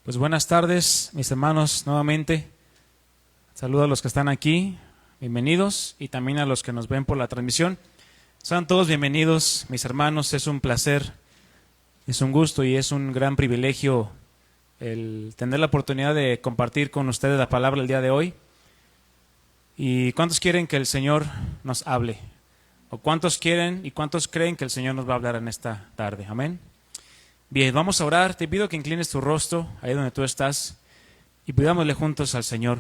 Pues buenas tardes, mis hermanos, nuevamente. Saludo a los que están aquí, bienvenidos, y también a los que nos ven por la transmisión. Sean todos bienvenidos, mis hermanos, es un placer, es un gusto y es un gran privilegio el tener la oportunidad de compartir con ustedes la palabra el día de hoy. ¿Y cuántos quieren que el Señor nos hable? ¿O cuántos quieren y cuántos creen que el Señor nos va a hablar en esta tarde? Amén. Bien, vamos a orar. Te pido que inclines tu rostro ahí donde tú estás y pidámosle juntos al Señor.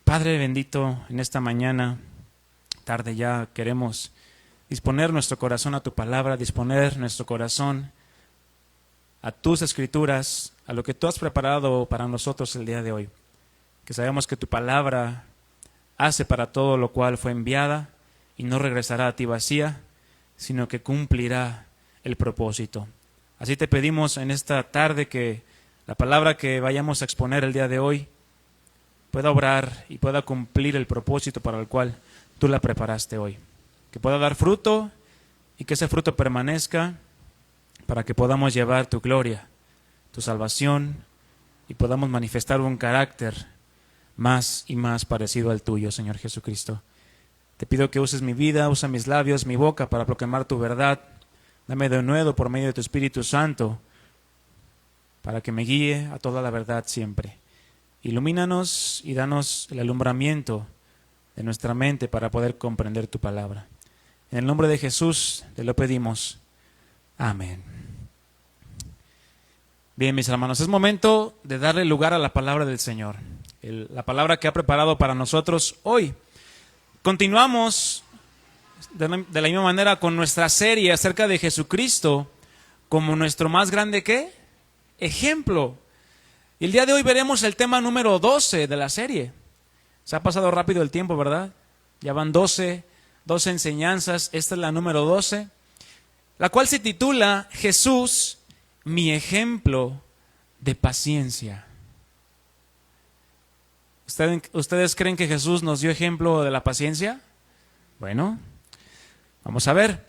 Padre bendito, en esta mañana, tarde ya, queremos disponer nuestro corazón a tu palabra, disponer nuestro corazón a tus escrituras, a lo que tú has preparado para nosotros el día de hoy. Que sabemos que tu palabra hace para todo lo cual fue enviada y no regresará a ti vacía, sino que cumplirá el propósito. Así te pedimos en esta tarde que la palabra que vayamos a exponer el día de hoy pueda obrar y pueda cumplir el propósito para el cual tú la preparaste hoy. Que pueda dar fruto y que ese fruto permanezca para que podamos llevar tu gloria, tu salvación y podamos manifestar un carácter más y más parecido al tuyo, Señor Jesucristo. Te pido que uses mi vida, usa mis labios, mi boca para proclamar tu verdad. Dame de nuevo por medio de tu Espíritu Santo para que me guíe a toda la verdad siempre. Ilumínanos y danos el alumbramiento de nuestra mente para poder comprender tu palabra. En el nombre de Jesús te lo pedimos. Amén. Bien, mis hermanos, es momento de darle lugar a la palabra del Señor. La palabra que ha preparado para nosotros hoy. Continuamos de la misma manera con nuestra serie acerca de Jesucristo como nuestro más grande ¿qué? Ejemplo. Y el día de hoy veremos el tema número 12 de la serie. Se ha pasado rápido el tiempo, ¿verdad? Ya van 12 enseñanzas. Esta es la número 12, la cual se titula Jesús, mi ejemplo de paciencia. ¿Ustedes creen que Jesús nos dio ejemplo de la paciencia? Bueno, vamos a ver.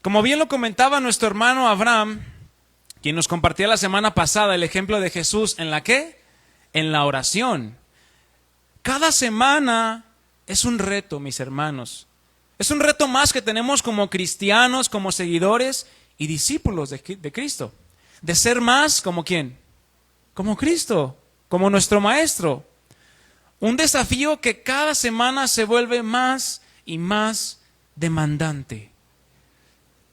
Como bien lo comentaba nuestro hermano Abraham, quien nos compartía la semana pasada el ejemplo de Jesús, ¿en la qué? En la oración. Cada semana es un reto, mis hermanos. Es un reto más que tenemos como cristianos, como seguidores y discípulos de Cristo. De ser más como ¿quién? Como Cristo, como nuestro Maestro. Un desafío que cada semana se vuelve más y más demandante.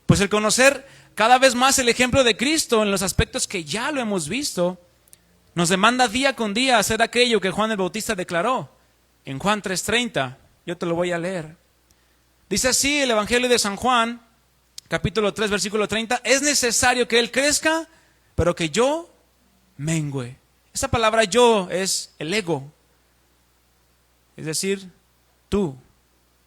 Pues el conocer cada vez más el ejemplo de Cristo en los aspectos que ya lo hemos visto, nos demanda día con día hacer aquello que Juan el Bautista declaró en Juan 3:30. Yo te lo voy a leer. Dice así el Evangelio de San Juan, capítulo 3, versículo 30. Es necesario que Él crezca, pero que yo mengüe. Esa palabra yo es el ego. Es decir, tú.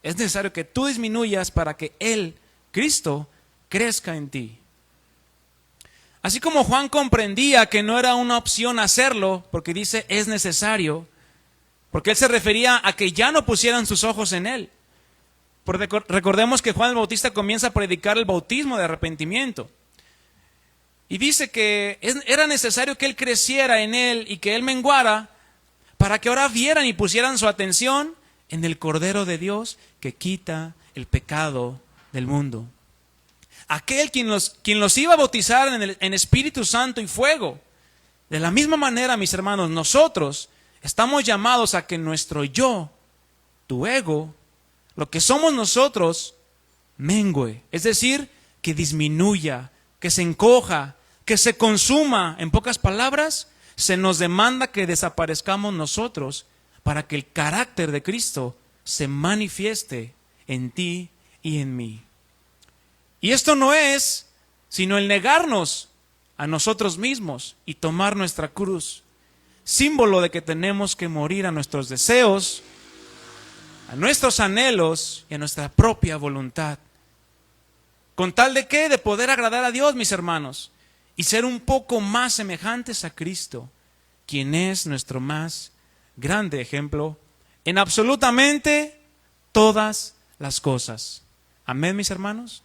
Es necesario que tú disminuyas para que Él, Cristo, crezca en ti. Así como Juan comprendía que no era una opción hacerlo, porque dice es necesario, porque él se refería a que ya no pusieran sus ojos en Él. Porque recordemos que Juan el Bautista comienza a predicar el bautismo de arrepentimiento. Y dice que era necesario que Él creciera en Él y que Él menguara, para que ahora vieran y pusieran su atención en el Cordero de Dios que quita el pecado del mundo. Aquel quien los iba a bautizar en Espíritu Santo y fuego. De la misma manera, mis hermanos, nosotros estamos llamados a que nuestro yo, tu ego, lo que somos nosotros, mengüe. Es decir, que disminuya, que se encoja, que se consuma. En pocas palabras, se nos demanda que desaparezcamos nosotros para que el carácter de Cristo se manifieste en ti y en mí. Y esto no es sino el negarnos a nosotros mismos y tomar nuestra cruz, símbolo de que tenemos que morir a nuestros deseos, a nuestros anhelos y a nuestra propia voluntad. ¿Con tal de qué? De poder agradar a Dios, mis hermanos, y ser un poco más semejantes a Cristo, quien es nuestro más grande ejemplo en absolutamente todas las cosas. Amén, mis hermanos.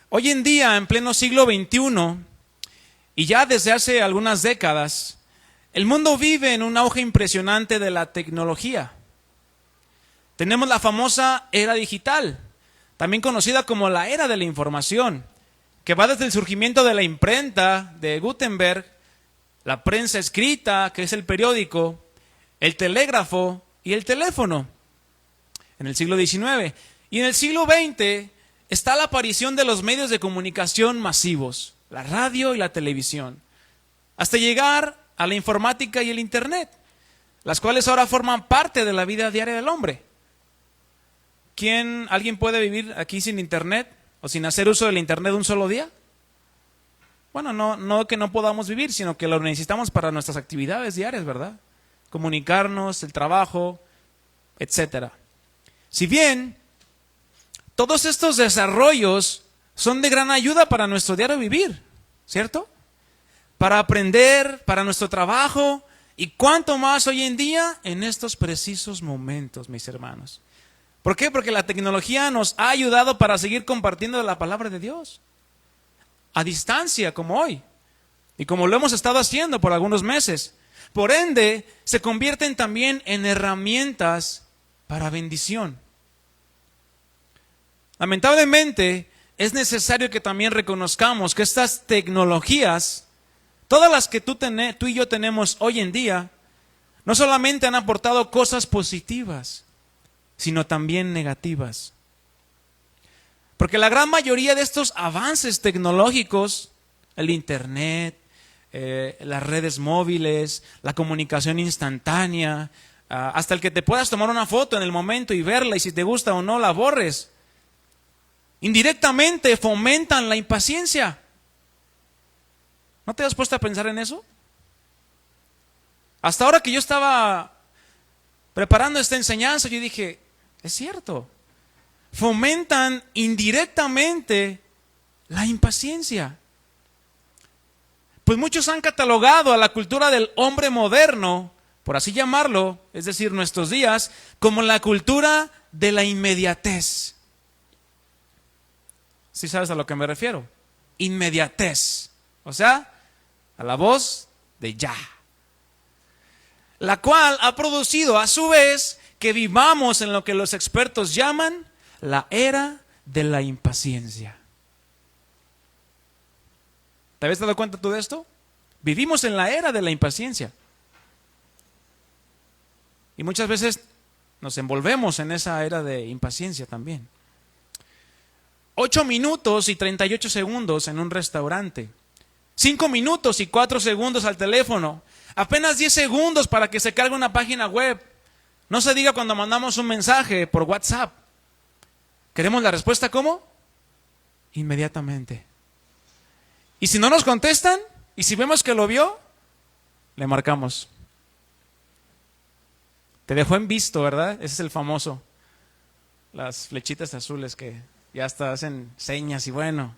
Hoy en día, en pleno siglo XXI, Y ya desde hace algunas décadas, el mundo vive en un auge impresionante de la tecnología. Tenemos la famosa era digital, también conocida como la era de la información, que va desde el surgimiento de la imprenta de Gutenberg, la prensa escrita, que es el periódico, el telégrafo y el teléfono, en el siglo XIX. Y en el siglo XX está la aparición de los medios de comunicación masivos, la radio y la televisión, hasta llegar a la informática y el Internet, las cuales ahora forman parte de la vida diaria del hombre. ¿Alguien puede vivir aquí sin Internet o sin hacer uso del Internet un solo día? Bueno, no que no podamos vivir, sino que lo necesitamos para nuestras actividades diarias, ¿verdad? Comunicarnos, el trabajo, etcétera. Si bien todos estos desarrollos son de gran ayuda para nuestro diario vivir, ¿cierto? Para aprender, para nuestro trabajo, y cuánto más hoy en día en estos precisos momentos, mis hermanos. ¿Por qué? Porque la tecnología nos ha ayudado para seguir compartiendo la palabra de Dios a distancia, como hoy, y como lo hemos estado haciendo por algunos meses. Por ende, se convierten también en herramientas para bendición. Lamentablemente, es necesario que también reconozcamos que estas tecnologías, todas las que tú y yo tenemos hoy en día, no solamente han aportado cosas positivas, sino también negativas. Porque la gran mayoría de estos avances tecnológicos, el Internet, las redes móviles, la comunicación instantánea, hasta el que te puedas tomar una foto en el momento y verla, y si te gusta o no la borres, indirectamente fomentan la impaciencia. ¿No te has puesto a pensar en eso? Hasta ahora que yo estaba preparando esta enseñanza, yo dije, es cierto, fomentan indirectamente la impaciencia. Pues muchos han catalogado a la cultura del hombre moderno, por así llamarlo, es decir, nuestros días, como la cultura de la inmediatez. ¿Sí sabes a lo que me refiero? Inmediatez. O sea, a la voz de ya. La cual ha producido a su vez que vivamos en lo que los expertos llaman la era de la impaciencia. ¿Te habías dado cuenta tú de esto? Vivimos en la era de la impaciencia. Y muchas veces nos envolvemos en esa era de impaciencia también. 8 minutos y 38 segundos en un restaurante. 5 minutos y 4 segundos al teléfono. Apenas 10 segundos para que se cargue una página web. No se diga cuando mandamos un mensaje por WhatsApp. ¿Queremos la respuesta cómo? Inmediatamente. Y si no nos contestan, y si vemos que lo vio, le marcamos. Te dejó en visto, ¿verdad? Ese es el famoso. Las flechitas azules que ya hasta hacen señas y bueno.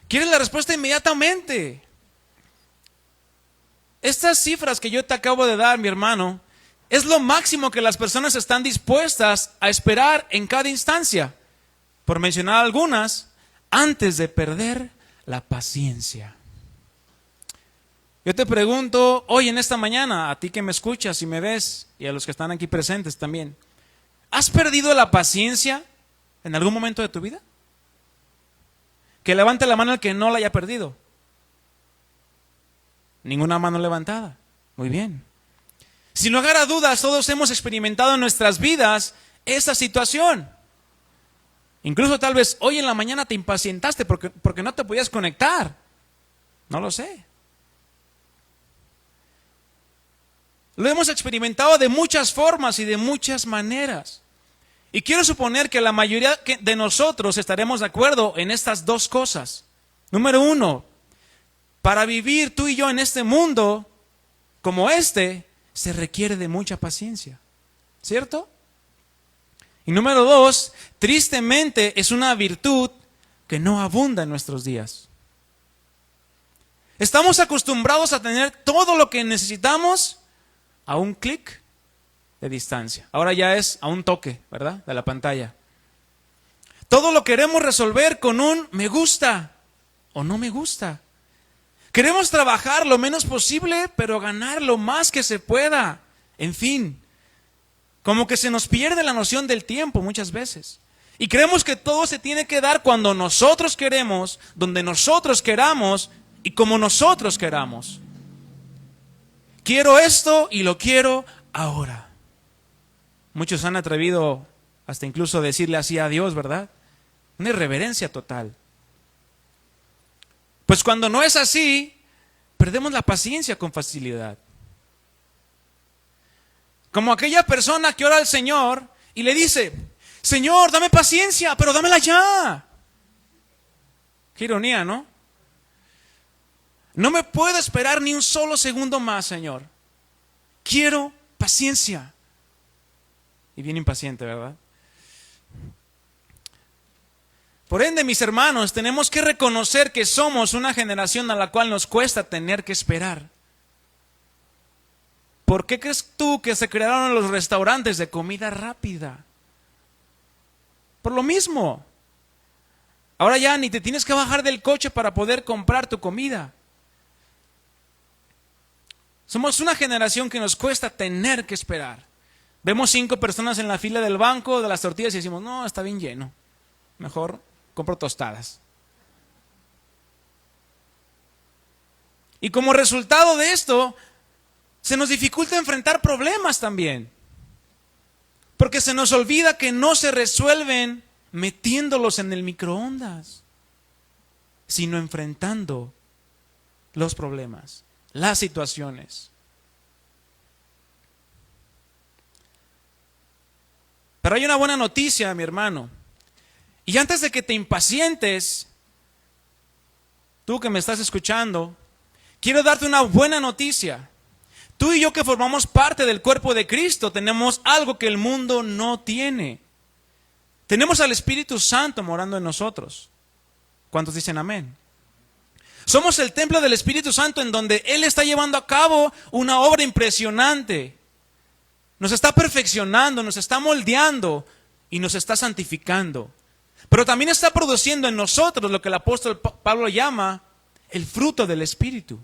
¿Quieres la respuesta inmediatamente? Estas cifras que yo te acabo de dar, mi hermano, es lo máximo que las personas están dispuestas a esperar en cada instancia, por mencionar algunas, antes de perder la paciencia. Yo te pregunto hoy en esta mañana, a ti que me escuchas y me ves, y a los que están aquí presentes también, ¿has perdido la paciencia en algún momento de tu vida? Que levante la mano el que no la haya perdido. Ninguna mano levantada. Muy bien. Sin lugar a dudas, todos hemos experimentado en nuestras vidas esa situación. Incluso tal vez hoy en la mañana te impacientaste porque no te podías conectar. No lo sé. Lo hemos experimentado de muchas formas y de muchas maneras. Y quiero suponer que la mayoría de nosotros estaremos de acuerdo en estas dos cosas. Número uno, para vivir tú y yo en este mundo como este, se requiere de mucha paciencia, ¿cierto? Y número dos, tristemente es una virtud que no abunda en nuestros días. Estamos acostumbrados a tener todo lo que necesitamos a un clic de distancia. Ahora ya es a un toque, ¿verdad? De la pantalla. Todo lo queremos resolver con un me gusta o no me gusta. Queremos trabajar lo menos posible, pero ganar lo más que se pueda. En fin, como que se nos pierde la noción del tiempo muchas veces. Y creemos que todo se tiene que dar cuando nosotros queremos, donde nosotros queramos y como nosotros queramos. Quiero esto y lo quiero ahora. Muchos han atrevido hasta incluso decirle así a Dios, ¿verdad? Una irreverencia total. Pues cuando no es así, perdemos la paciencia con facilidad. Como aquella persona que ora al Señor y le dice: Señor, dame paciencia, pero dámela ya. Qué ironía, ¿no? No me puedo esperar ni un solo segundo más, Señor. Quiero paciencia. Y bien impaciente, ¿verdad? Por ende, mis hermanos, tenemos que reconocer que somos una generación a la cual nos cuesta tener que esperar. ¿Por qué crees tú que se crearon los restaurantes de comida rápida? Por lo mismo. Ahora ya ni te tienes que bajar del coche para poder comprar tu comida. Somos una generación que nos cuesta tener que esperar. Vemos 5 personas en la fila del banco de las tortillas y decimos: no, está bien lleno. Mejor compro tostadas. Y como resultado de esto, se nos dificulta enfrentar problemas también. Porque se nos olvida que no se resuelven metiéndolos en el microondas, sino enfrentando los problemas, las situaciones. Pero hay una buena noticia, mi hermano. Y antes de que te impacientes, tú que me estás escuchando, quiero darte una buena noticia. Tú y yo que formamos parte del cuerpo de Cristo tenemos algo que el mundo no tiene. Tenemos al Espíritu Santo morando en nosotros. ¿Cuántos dicen amén? Somos el templo del Espíritu Santo en donde Él está llevando a cabo una obra impresionante. Nos está perfeccionando, nos está moldeando y nos está santificando. Pero también está produciendo en nosotros lo que el apóstol Pablo llama el fruto del Espíritu.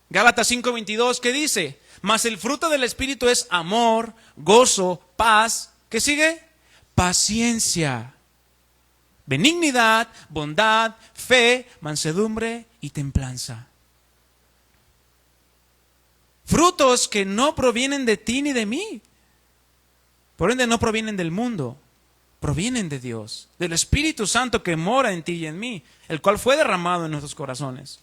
Gálatas 5:22, ¿qué dice? Mas el fruto del Espíritu es amor, gozo, paz. ¿Qué sigue? Paciencia, benignidad, bondad, fe, mansedumbre y templanza. Frutos que no provienen de ti ni de mí. Por ende no provienen del mundo. Provienen de Dios, del Espíritu Santo que mora en ti y en mí, el cual fue derramado en nuestros corazones.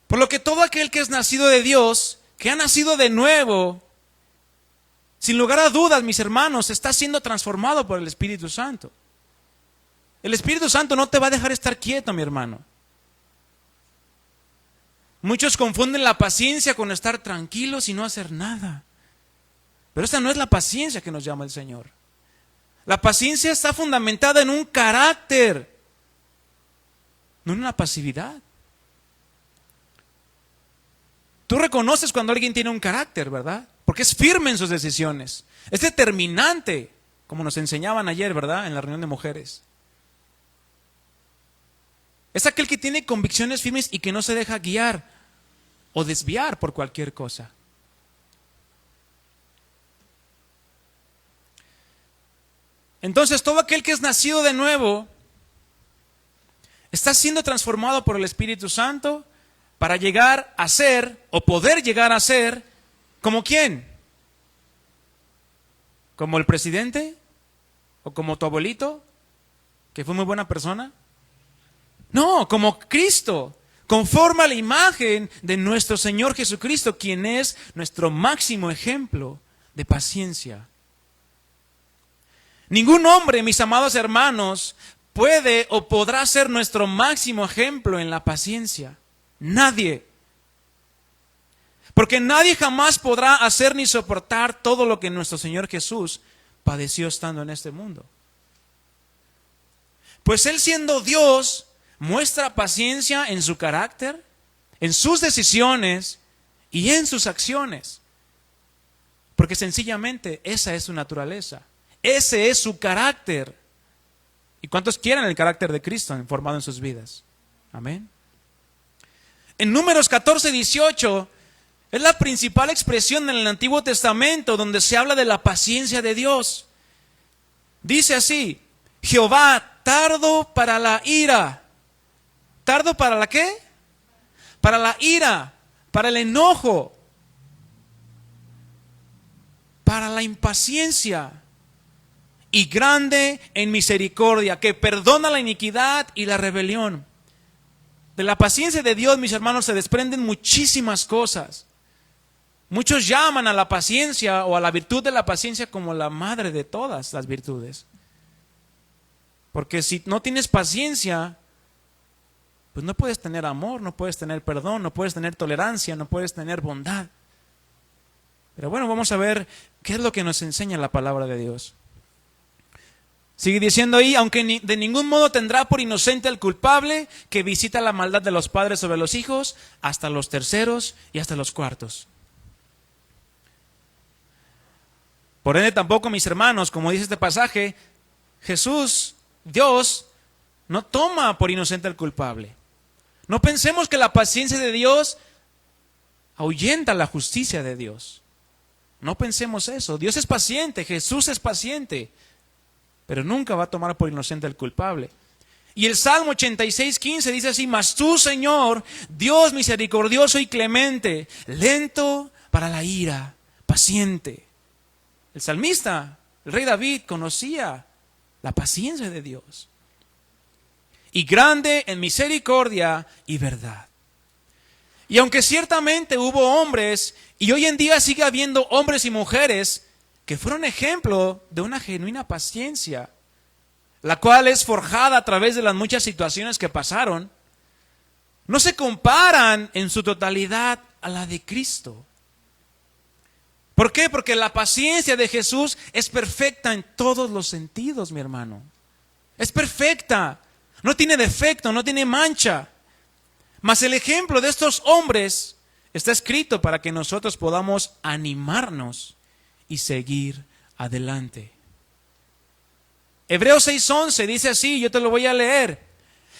Por lo que todo aquel que es nacido de Dios, que ha nacido de nuevo, sin lugar a dudas, mis hermanos, está siendo transformado por el Espíritu Santo. El Espíritu Santo no te va a dejar estar quieto, mi hermano. Muchos confunden la paciencia con estar tranquilos y no hacer nada. Pero esta no es la paciencia que nos llama el Señor. La paciencia está fundamentada en un carácter, no en una pasividad. Tú reconoces cuando alguien tiene un carácter, ¿verdad? Porque es firme en sus decisiones. Es determinante, como nos enseñaban ayer, ¿verdad? En la reunión de mujeres. Es aquel que tiene convicciones firmes y que no se deja guiar o desviar por cualquier cosa. Entonces, todo aquel que es nacido de nuevo está siendo transformado por el Espíritu Santo para llegar a ser, o poder llegar a ser, ¿como quién? ¿Como el presidente? ¿O como tu abuelito, que fue muy buena persona? No, como Cristo, conforme a la imagen de nuestro Señor Jesucristo, quien es nuestro máximo ejemplo de paciencia. Ningún hombre, mis amados hermanos, puede o podrá ser nuestro máximo ejemplo en la paciencia. Nadie. Porque nadie jamás podrá hacer ni soportar todo lo que nuestro Señor Jesús padeció estando en este mundo. Pues Él, siendo Dios, muestra paciencia en su carácter, en sus decisiones y en sus acciones. Porque sencillamente esa es su naturaleza. Ese es su carácter. ¿Y cuántos quieren el carácter de Cristo formado en sus vidas? Amén. En Números 14:18 es la principal expresión en el Antiguo Testamento donde se habla de la paciencia de Dios. Dice así: Jehová, tardo para la ira. ¿Tardo para la qué? Para la ira, para el enojo, para la impaciencia, y grande en misericordia, que perdona la iniquidad y la rebelión. De la paciencia de Dios, mis hermanos, se desprenden muchísimas cosas. Muchos llaman a la paciencia o a la virtud de la paciencia como la madre de todas las virtudes. Porque si no tienes paciencia, pues no puedes tener amor, no puedes tener perdón, no puedes tener tolerancia, no puedes tener bondad. Pero bueno, vamos a ver qué es lo que nos enseña la palabra de Dios. Sigue diciendo ahí: aunque de ningún modo tendrá por inocente al culpable, que visita la maldad de los padres sobre los hijos, hasta los terceros y hasta los cuartos. Por ende tampoco, mis hermanos, como dice este pasaje, Jesús, Dios, no toma por inocente al culpable. No pensemos que la paciencia de Dios ahuyenta la justicia de Dios. No pensemos eso. Dios es paciente, Jesús es paciente, pero nunca va a tomar por inocente al culpable. Y el Salmo 86:15 dice así: mas tú, Señor, Dios misericordioso y clemente, lento para la ira, paciente. El salmista, el rey David, conocía la paciencia de Dios. Y grande en misericordia y verdad. Y aunque ciertamente hubo hombres, y hoy en día sigue habiendo hombres y mujeres que fueron ejemplo de una genuina paciencia, la cual es forjada a través de las muchas situaciones que pasaron, no se comparan en su totalidad a la de Cristo. ¿Por qué? Porque la paciencia de Jesús es perfecta en todos los sentidos, mi hermano. Es perfecta. No tiene defecto, no tiene mancha. Mas el ejemplo de estos hombres está escrito para que nosotros podamos animarnos y seguir adelante. Hebreos 6:11 dice así, yo te lo voy a leer: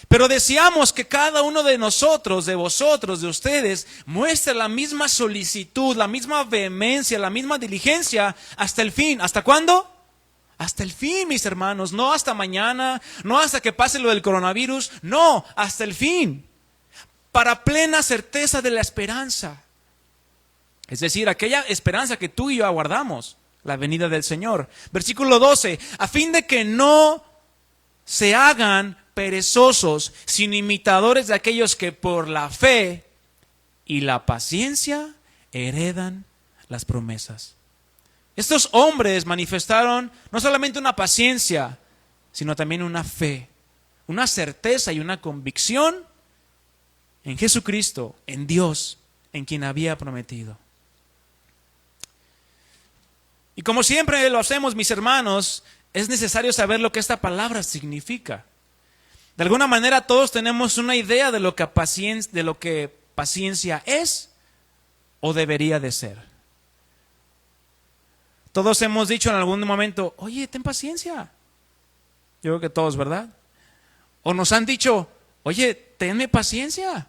pero deseamos que cada uno de nosotros, de vosotros, de ustedes, muestre la misma solicitud, la misma vehemencia, la misma diligencia hasta el fin. ¿Hasta cuándo? Hasta el fin, mis hermanos. No hasta mañana, no hasta que pase lo del coronavirus, no, hasta el fin. Para plena certeza de la esperanza. Es decir, aquella esperanza que tú y yo aguardamos, la venida del Señor. Versículo 12, a fin de que no se hagan perezosos, sino imitadores de aquellos que por la fe y la paciencia heredan las promesas. Estos hombres manifestaron no solamente una paciencia, sino también una fe, una certeza y una convicción en Jesucristo, en Dios, en quien había prometido. Y como siempre lo hacemos, mis hermanos, es necesario saber lo que esta palabra significa. De alguna manera todos tenemos una idea de lo que paciencia es o debería de ser. Todos hemos dicho en algún momento: oye, ten paciencia. Yo creo que todos, ¿verdad? O nos han dicho: oye, tenme paciencia.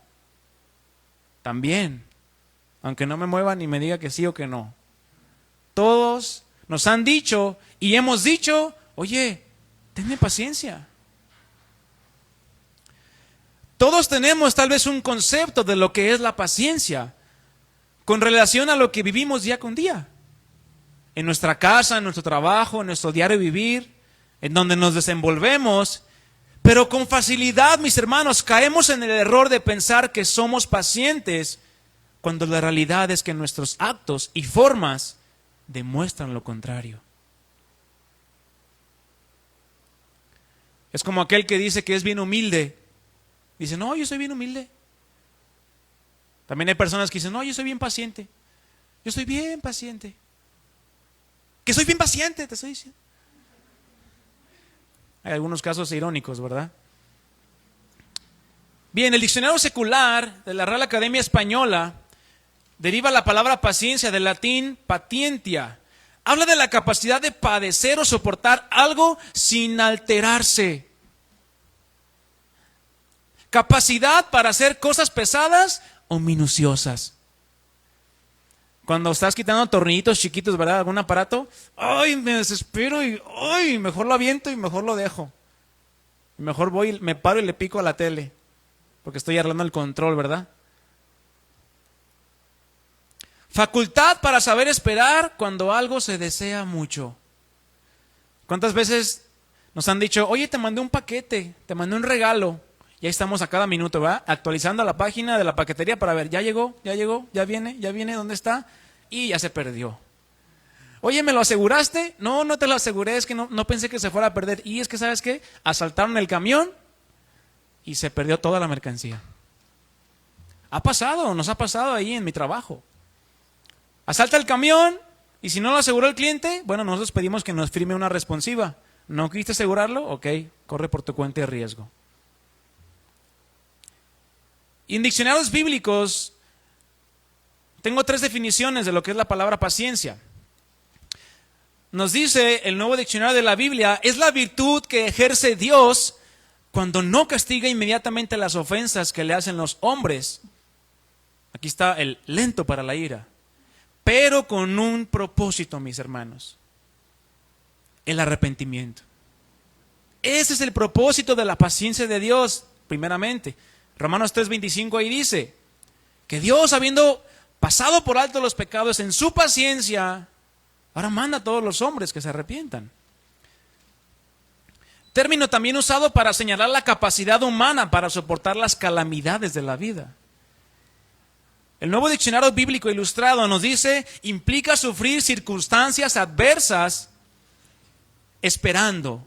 También, aunque no me mueva ni me diga que sí o que no. Todos nos han dicho y hemos dicho: oye, tenme paciencia. Todos tenemos tal vez un concepto de lo que es la paciencia con relación a lo que vivimos día con día. En nuestra casa, en nuestro trabajo, en nuestro diario vivir, en donde nos desenvolvemos. Pero con facilidad, mis hermanos, caemos en el error de pensar que somos pacientes, cuando la realidad es que nuestros actos y formas demuestran lo contrario. Es como aquel que dice que es bien humilde. Dice: no, yo soy bien humilde. También hay personas que dicen: no, yo soy bien paciente. Yo soy bien paciente. Que soy bien paciente, te estoy diciendo. Hay algunos casos irónicos, ¿verdad? Bien, el diccionario secular de la Real Academia Española deriva la palabra paciencia del latín patientia. Habla de la capacidad de padecer o soportar algo sin alterarse. Capacidad para hacer cosas pesadas o minuciosas. Cuando estás quitando tornillitos chiquitos, ¿verdad? Algún aparato, ¡ay! Me desespero y ¡ay! Mejor lo aviento y mejor lo dejo. Mejor voy, me paro y le pico a la tele, porque estoy arreglando el control, ¿verdad? Facultad para saber esperar cuando algo se desea mucho. ¿Cuántas veces nos han dicho, oye, te mandé un paquete, te mandé un regalo? Y ahí estamos a cada minuto, ¿verdad? Actualizando la página de la paquetería para ver, ya llegó, ya viene, ¿dónde está? Y ya se perdió. Oye, ¿me lo aseguraste? No, no te lo aseguré, es que no pensé que se fuera a perder. Y es que, ¿sabes qué? Asaltaron el camión y se perdió toda la mercancía. Nos ha pasado ahí en mi trabajo. Asalta el camión y si no lo aseguró el cliente, bueno, nosotros pedimos que nos firme una responsiva. ¿No quisiste asegurarlo? Ok, corre por tu cuenta de riesgo. Y en diccionarios bíblicos tengo 3 definiciones de lo que es la palabra paciencia. Nos dice el Nuevo Diccionario de la Biblia, es la virtud que ejerce Dios cuando no castiga inmediatamente las ofensas que le hacen los hombres. Aquí está el lento para la ira, pero con un propósito, mis hermanos, el arrepentimiento. Ese es el propósito de la paciencia de Dios, primeramente. Romanos 3:25 ahí dice que Dios, habiendo pasado por alto los pecados en su paciencia, ahora manda a todos los hombres que se arrepientan. Término también usado para señalar la capacidad humana para soportar las calamidades de la vida. El Nuevo Diccionario Bíblico Ilustrado nos dice, implica sufrir circunstancias adversas esperando,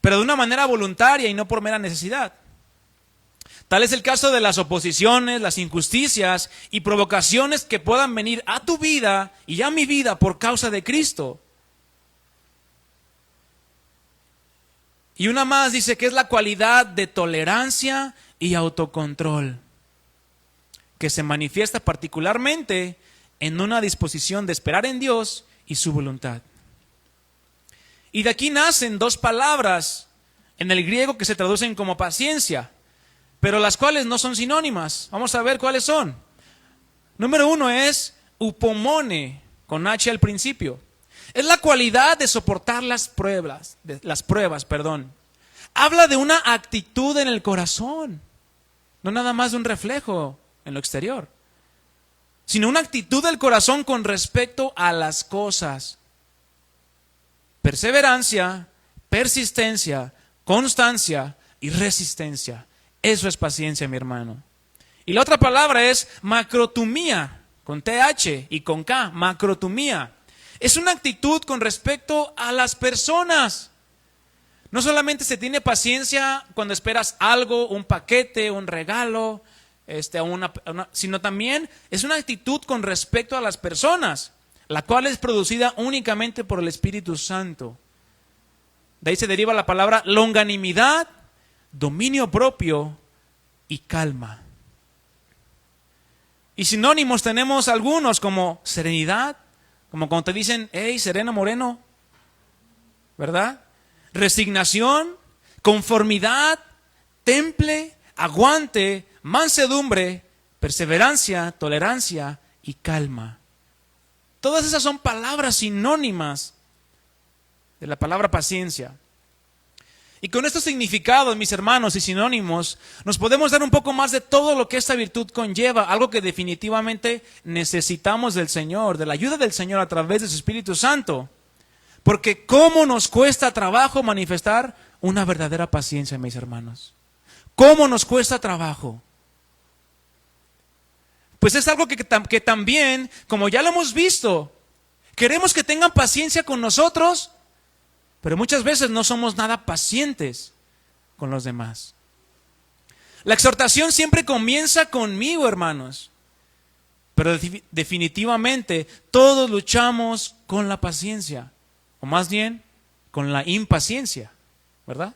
pero de una manera voluntaria y no por mera necesidad. Tal es el caso de las oposiciones, las injusticias y provocaciones que puedan venir a tu vida y a mi vida por causa de Cristo. Y una más dice que es la cualidad de tolerancia y autocontrol, que se manifiesta particularmente en una disposición de esperar en Dios y su voluntad. Y de aquí nacen 2 palabras en el griego que se traducen como paciencia, pero las cuales no son sinónimas. Vamos a ver cuáles son. Número 1 es upomone, con H al principio. Es la cualidad de soportar las pruebas. Habla de una actitud en el corazón, no nada más de un reflejo en lo exterior, sino una actitud del corazón con respecto a las cosas. Perseverancia, persistencia, constancia y resistencia. Eso es paciencia, mi hermano. Y la otra palabra es macrotumía, con TH y con K, macrotumía. Es una actitud con respecto a las personas. No solamente se tiene paciencia cuando esperas algo, un paquete, un regalo, sino también es una actitud con respecto a las personas, la cual es producida únicamente por el Espíritu Santo. De ahí se deriva la palabra longanimidad, dominio propio y calma. Y sinónimos tenemos algunos como serenidad, como cuando te dicen, hey, sereno moreno, ¿verdad? Resignación, conformidad, temple, aguante, mansedumbre, perseverancia, tolerancia y calma. Todas esas son palabras sinónimas de la palabra paciencia. Y con estos significados, mis hermanos, y sinónimos, nos podemos dar un poco más de todo lo que esta virtud conlleva, algo que definitivamente necesitamos del Señor, de la ayuda del Señor a través de su Espíritu Santo. Porque cómo nos cuesta trabajo manifestar una verdadera paciencia, mis hermanos. ¿Cómo nos cuesta trabajo? Pues es algo que también, como ya lo hemos visto, queremos que tengan paciencia con nosotros, pero muchas veces no somos nada pacientes con los demás. La exhortación siempre comienza conmigo, hermanos, pero definitivamente todos luchamos con la paciencia, o más bien con la impaciencia, ¿verdad?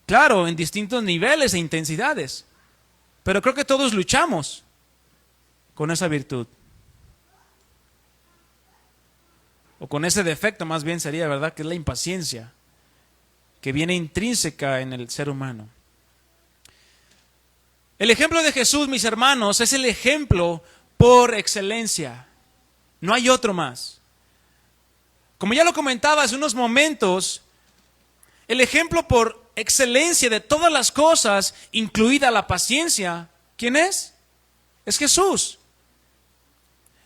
Claro, en distintos niveles e intensidades, pero creo que todos luchamos con esa virtud. O con ese defecto más bien sería, ¿verdad? Que es la impaciencia, que viene intrínseca en el ser humano. El ejemplo de Jesús, mis hermanos, es el ejemplo por excelencia. No hay otro más. Como ya lo comentaba hace unos momentos, el ejemplo por excelencia de todas las cosas, incluida la paciencia, ¿quién es? Es Jesús.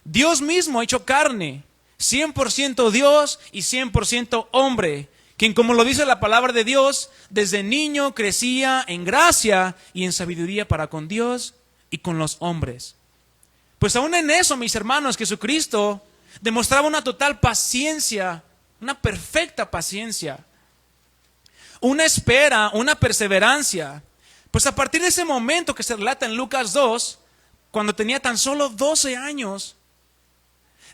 Dios mismo hecho carne, 100% Dios y 100% hombre, quien, como lo dice la palabra de Dios, desde niño crecía en gracia y en sabiduría para con Dios y con los hombres. Pues aún en eso, mis hermanos, Jesucristo demostraba una total paciencia, una perfecta paciencia, una espera, una perseverancia. Pues a partir de ese momento que se relata en Lucas 2, cuando tenía tan solo 12 años,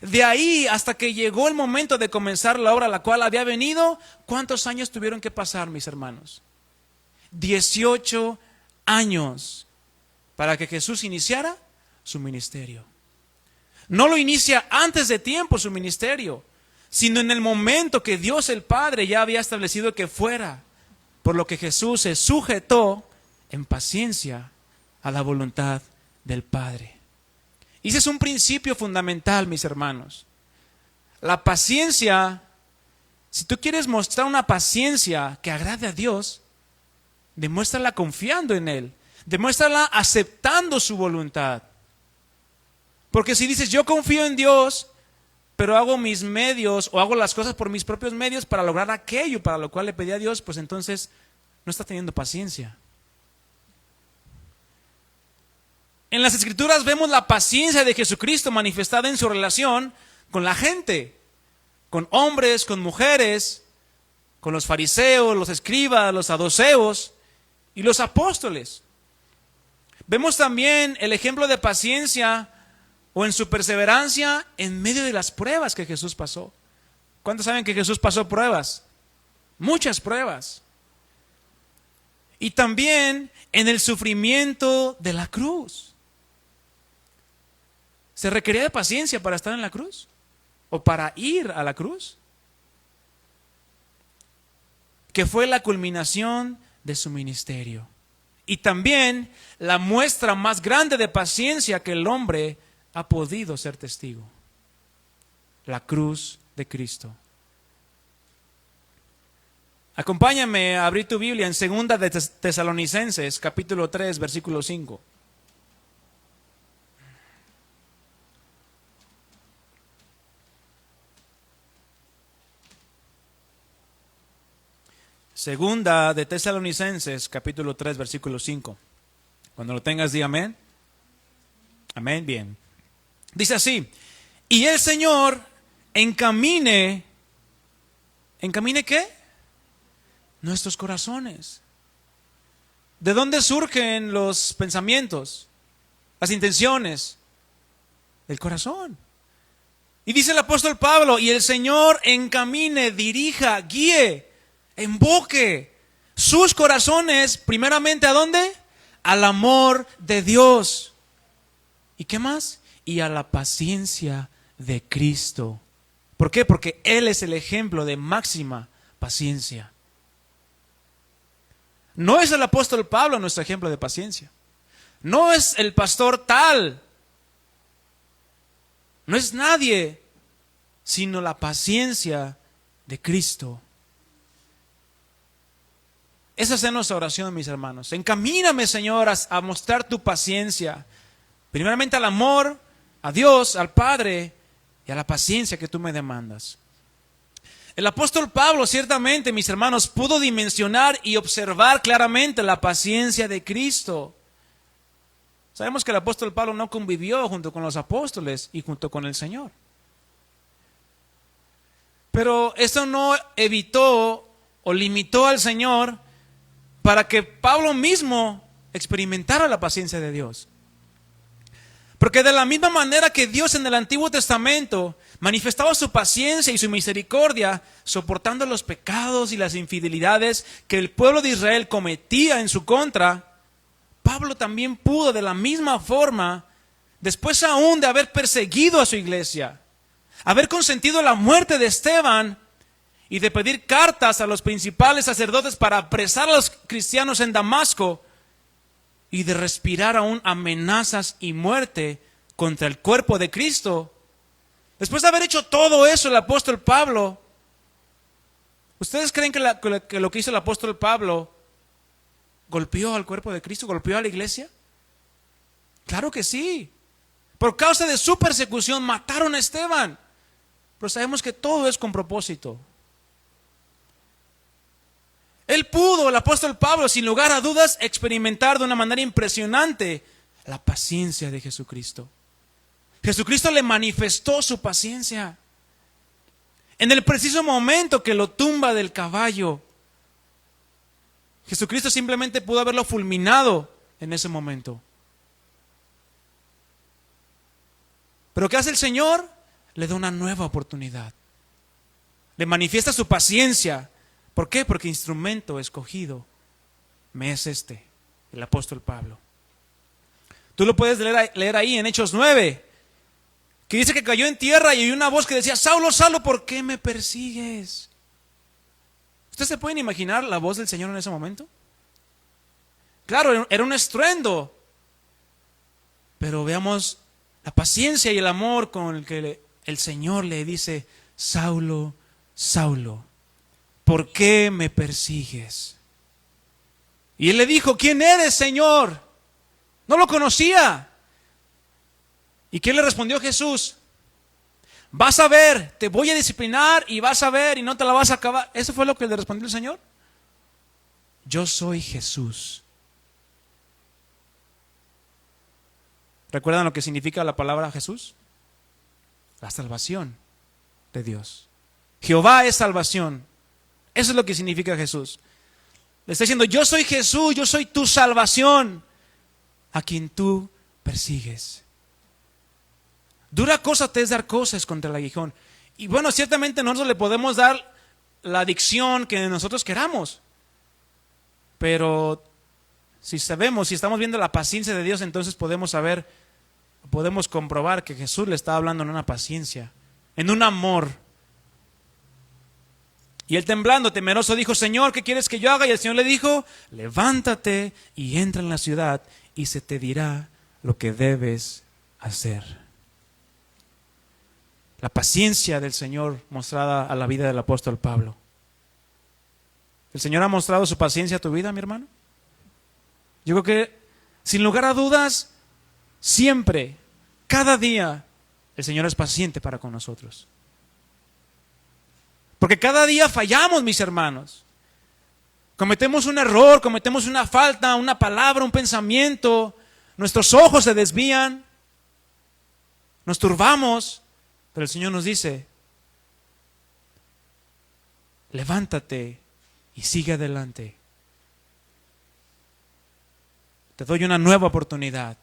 de ahí hasta que llegó el momento de comenzar la obra a la cual había venido, ¿cuántos años tuvieron que pasar, mis hermanos? 18 años para que Jesús iniciara su ministerio. No lo inicia antes de tiempo su ministerio, sino en el momento que Dios el Padre ya había establecido que fuera, por lo que Jesús se sujetó en paciencia a la voluntad del Padre. Y ese es un principio fundamental, mis hermanos. La paciencia, si tú quieres mostrar una paciencia que agrade a Dios, demuéstrala confiando en Él, demuéstrala aceptando su voluntad. Porque si dices, yo confío en Dios, pero hago mis medios o hago las cosas por mis propios medios para lograr aquello para lo cual le pedí a Dios, pues entonces no estás teniendo paciencia. En las Escrituras vemos la paciencia de Jesucristo manifestada en su relación con la gente, con hombres, con mujeres, con los fariseos, los escribas, los saduceos y los apóstoles. Vemos también el ejemplo de paciencia o en su perseverancia en medio de las pruebas que Jesús pasó. ¿Cuántos saben que Jesús pasó pruebas? Muchas pruebas. Y también en el sufrimiento de la cruz. ¿Se requería de paciencia para estar en la cruz? ¿O para ir a la cruz? Que fue la culminación de su ministerio. Y también la muestra más grande de paciencia que el hombre ha podido ser testigo. La cruz de Cristo. Acompáñame a abrir tu Biblia en 2 de Tesalonicenses, capítulo 3, versículo 5. Segunda de Tesalonicenses, capítulo 3, versículo 5. Cuando lo tengas, di amén. Amén, bien. Dice así, y el Señor ¿encamine qué? Nuestros corazones. ¿De dónde surgen los pensamientos? Las intenciones. Del corazón. Y dice el apóstol Pablo, y el Señor encamine, dirija, guíe, emboque sus corazones, primeramente, ¿a dónde? Al amor de Dios. ¿Y qué más? Y a la paciencia de Cristo. ¿Por qué? Porque Él es el ejemplo de máxima paciencia. No es el apóstol Pablo nuestro ejemplo de paciencia. No es el pastor tal. No es nadie, sino la paciencia de Cristo. Esa es nuestra oración, mis hermanos. Encamíname, Señor, a mostrar tu paciencia. Primeramente al amor, a Dios, al Padre y a la paciencia que tú me demandas. El apóstol Pablo, ciertamente, mis hermanos, pudo dimensionar y observar claramente la paciencia de Cristo. Sabemos que el apóstol Pablo no convivió junto con los apóstoles y junto con el Señor. Pero esto no evitó o limitó al Señor para que Pablo mismo experimentara la paciencia de Dios. Porque de la misma manera que Dios en el Antiguo Testamento manifestaba su paciencia y su misericordia, soportando los pecados y las infidelidades que el pueblo de Israel cometía en su contra, Pablo también pudo de la misma forma, después aún de haber perseguido a su iglesia, haber consentido la muerte de Esteban y de pedir cartas a los principales sacerdotes para apresar a los cristianos en Damasco, y de respirar aún amenazas y muerte contra el cuerpo de Cristo, después de haber hecho todo eso el apóstol Pablo, ¿ustedes creen que lo que hizo el apóstol Pablo golpeó al cuerpo de Cristo, golpeó a la iglesia? Claro que sí. Por causa de su persecución mataron a Esteban. Pero sabemos que todo es con propósito. Él pudo, el apóstol Pablo, sin lugar a dudas, experimentar de una manera impresionante la paciencia de Jesucristo. Jesucristo le manifestó su paciencia. En el preciso momento que lo tumba del caballo, Jesucristo simplemente pudo haberlo fulminado en ese momento. Pero ¿qué hace el Señor? Le da una nueva oportunidad. Le manifiesta su paciencia. ¿Por qué? Porque instrumento escogido me es el apóstol Pablo. Tú lo puedes leer ahí en Hechos 9, que dice que cayó en tierra y oyó una voz que decía: Saulo, Saulo, ¿por qué me persigues? ¿Ustedes se pueden imaginar la voz del Señor en ese momento? Claro, era un estruendo, pero veamos la paciencia y el amor con el que el Señor le dice: Saulo, Saulo, ¿por qué me persigues? Y él le dijo: ¿quién eres, Señor? No lo conocía. ¿Y qué le respondió Jesús? Vas a ver, te voy a disciplinar y vas a ver y no te la vas a acabar. ¿Eso fue lo que le respondió el Señor? Yo soy Jesús. ¿Recuerdan lo que significa la palabra Jesús? La salvación de Dios. Jehová es salvación. Eso es lo que significa Jesús. Le está diciendo: yo soy Jesús, yo soy tu salvación, a quien tú persigues. Dura cosa te es dar cosas contra el aguijón. Y bueno, ciertamente nosotros le podemos dar la dicción que nosotros queramos. Pero si sabemos, si estamos viendo la paciencia de Dios, entonces podemos comprobar que Jesús le está hablando en una paciencia, en un amor. Y él, temblando, temeroso, dijo: Señor, ¿qué quieres que yo haga? Y el Señor le dijo: levántate y entra en la ciudad y se te dirá lo que debes hacer. La paciencia del Señor mostrada a la vida del apóstol Pablo. ¿El Señor ha mostrado su paciencia a tu vida, mi hermano? Yo creo que, sin lugar a dudas, siempre, cada día, el Señor es paciente para con nosotros. Porque cada día fallamos, mis hermanos. Cometemos un error, cometemos una falta, una palabra, un pensamiento. Nuestros ojos se desvían. Nos turbamos. Pero el Señor nos dice: levántate y sigue adelante. Te doy una nueva oportunidad.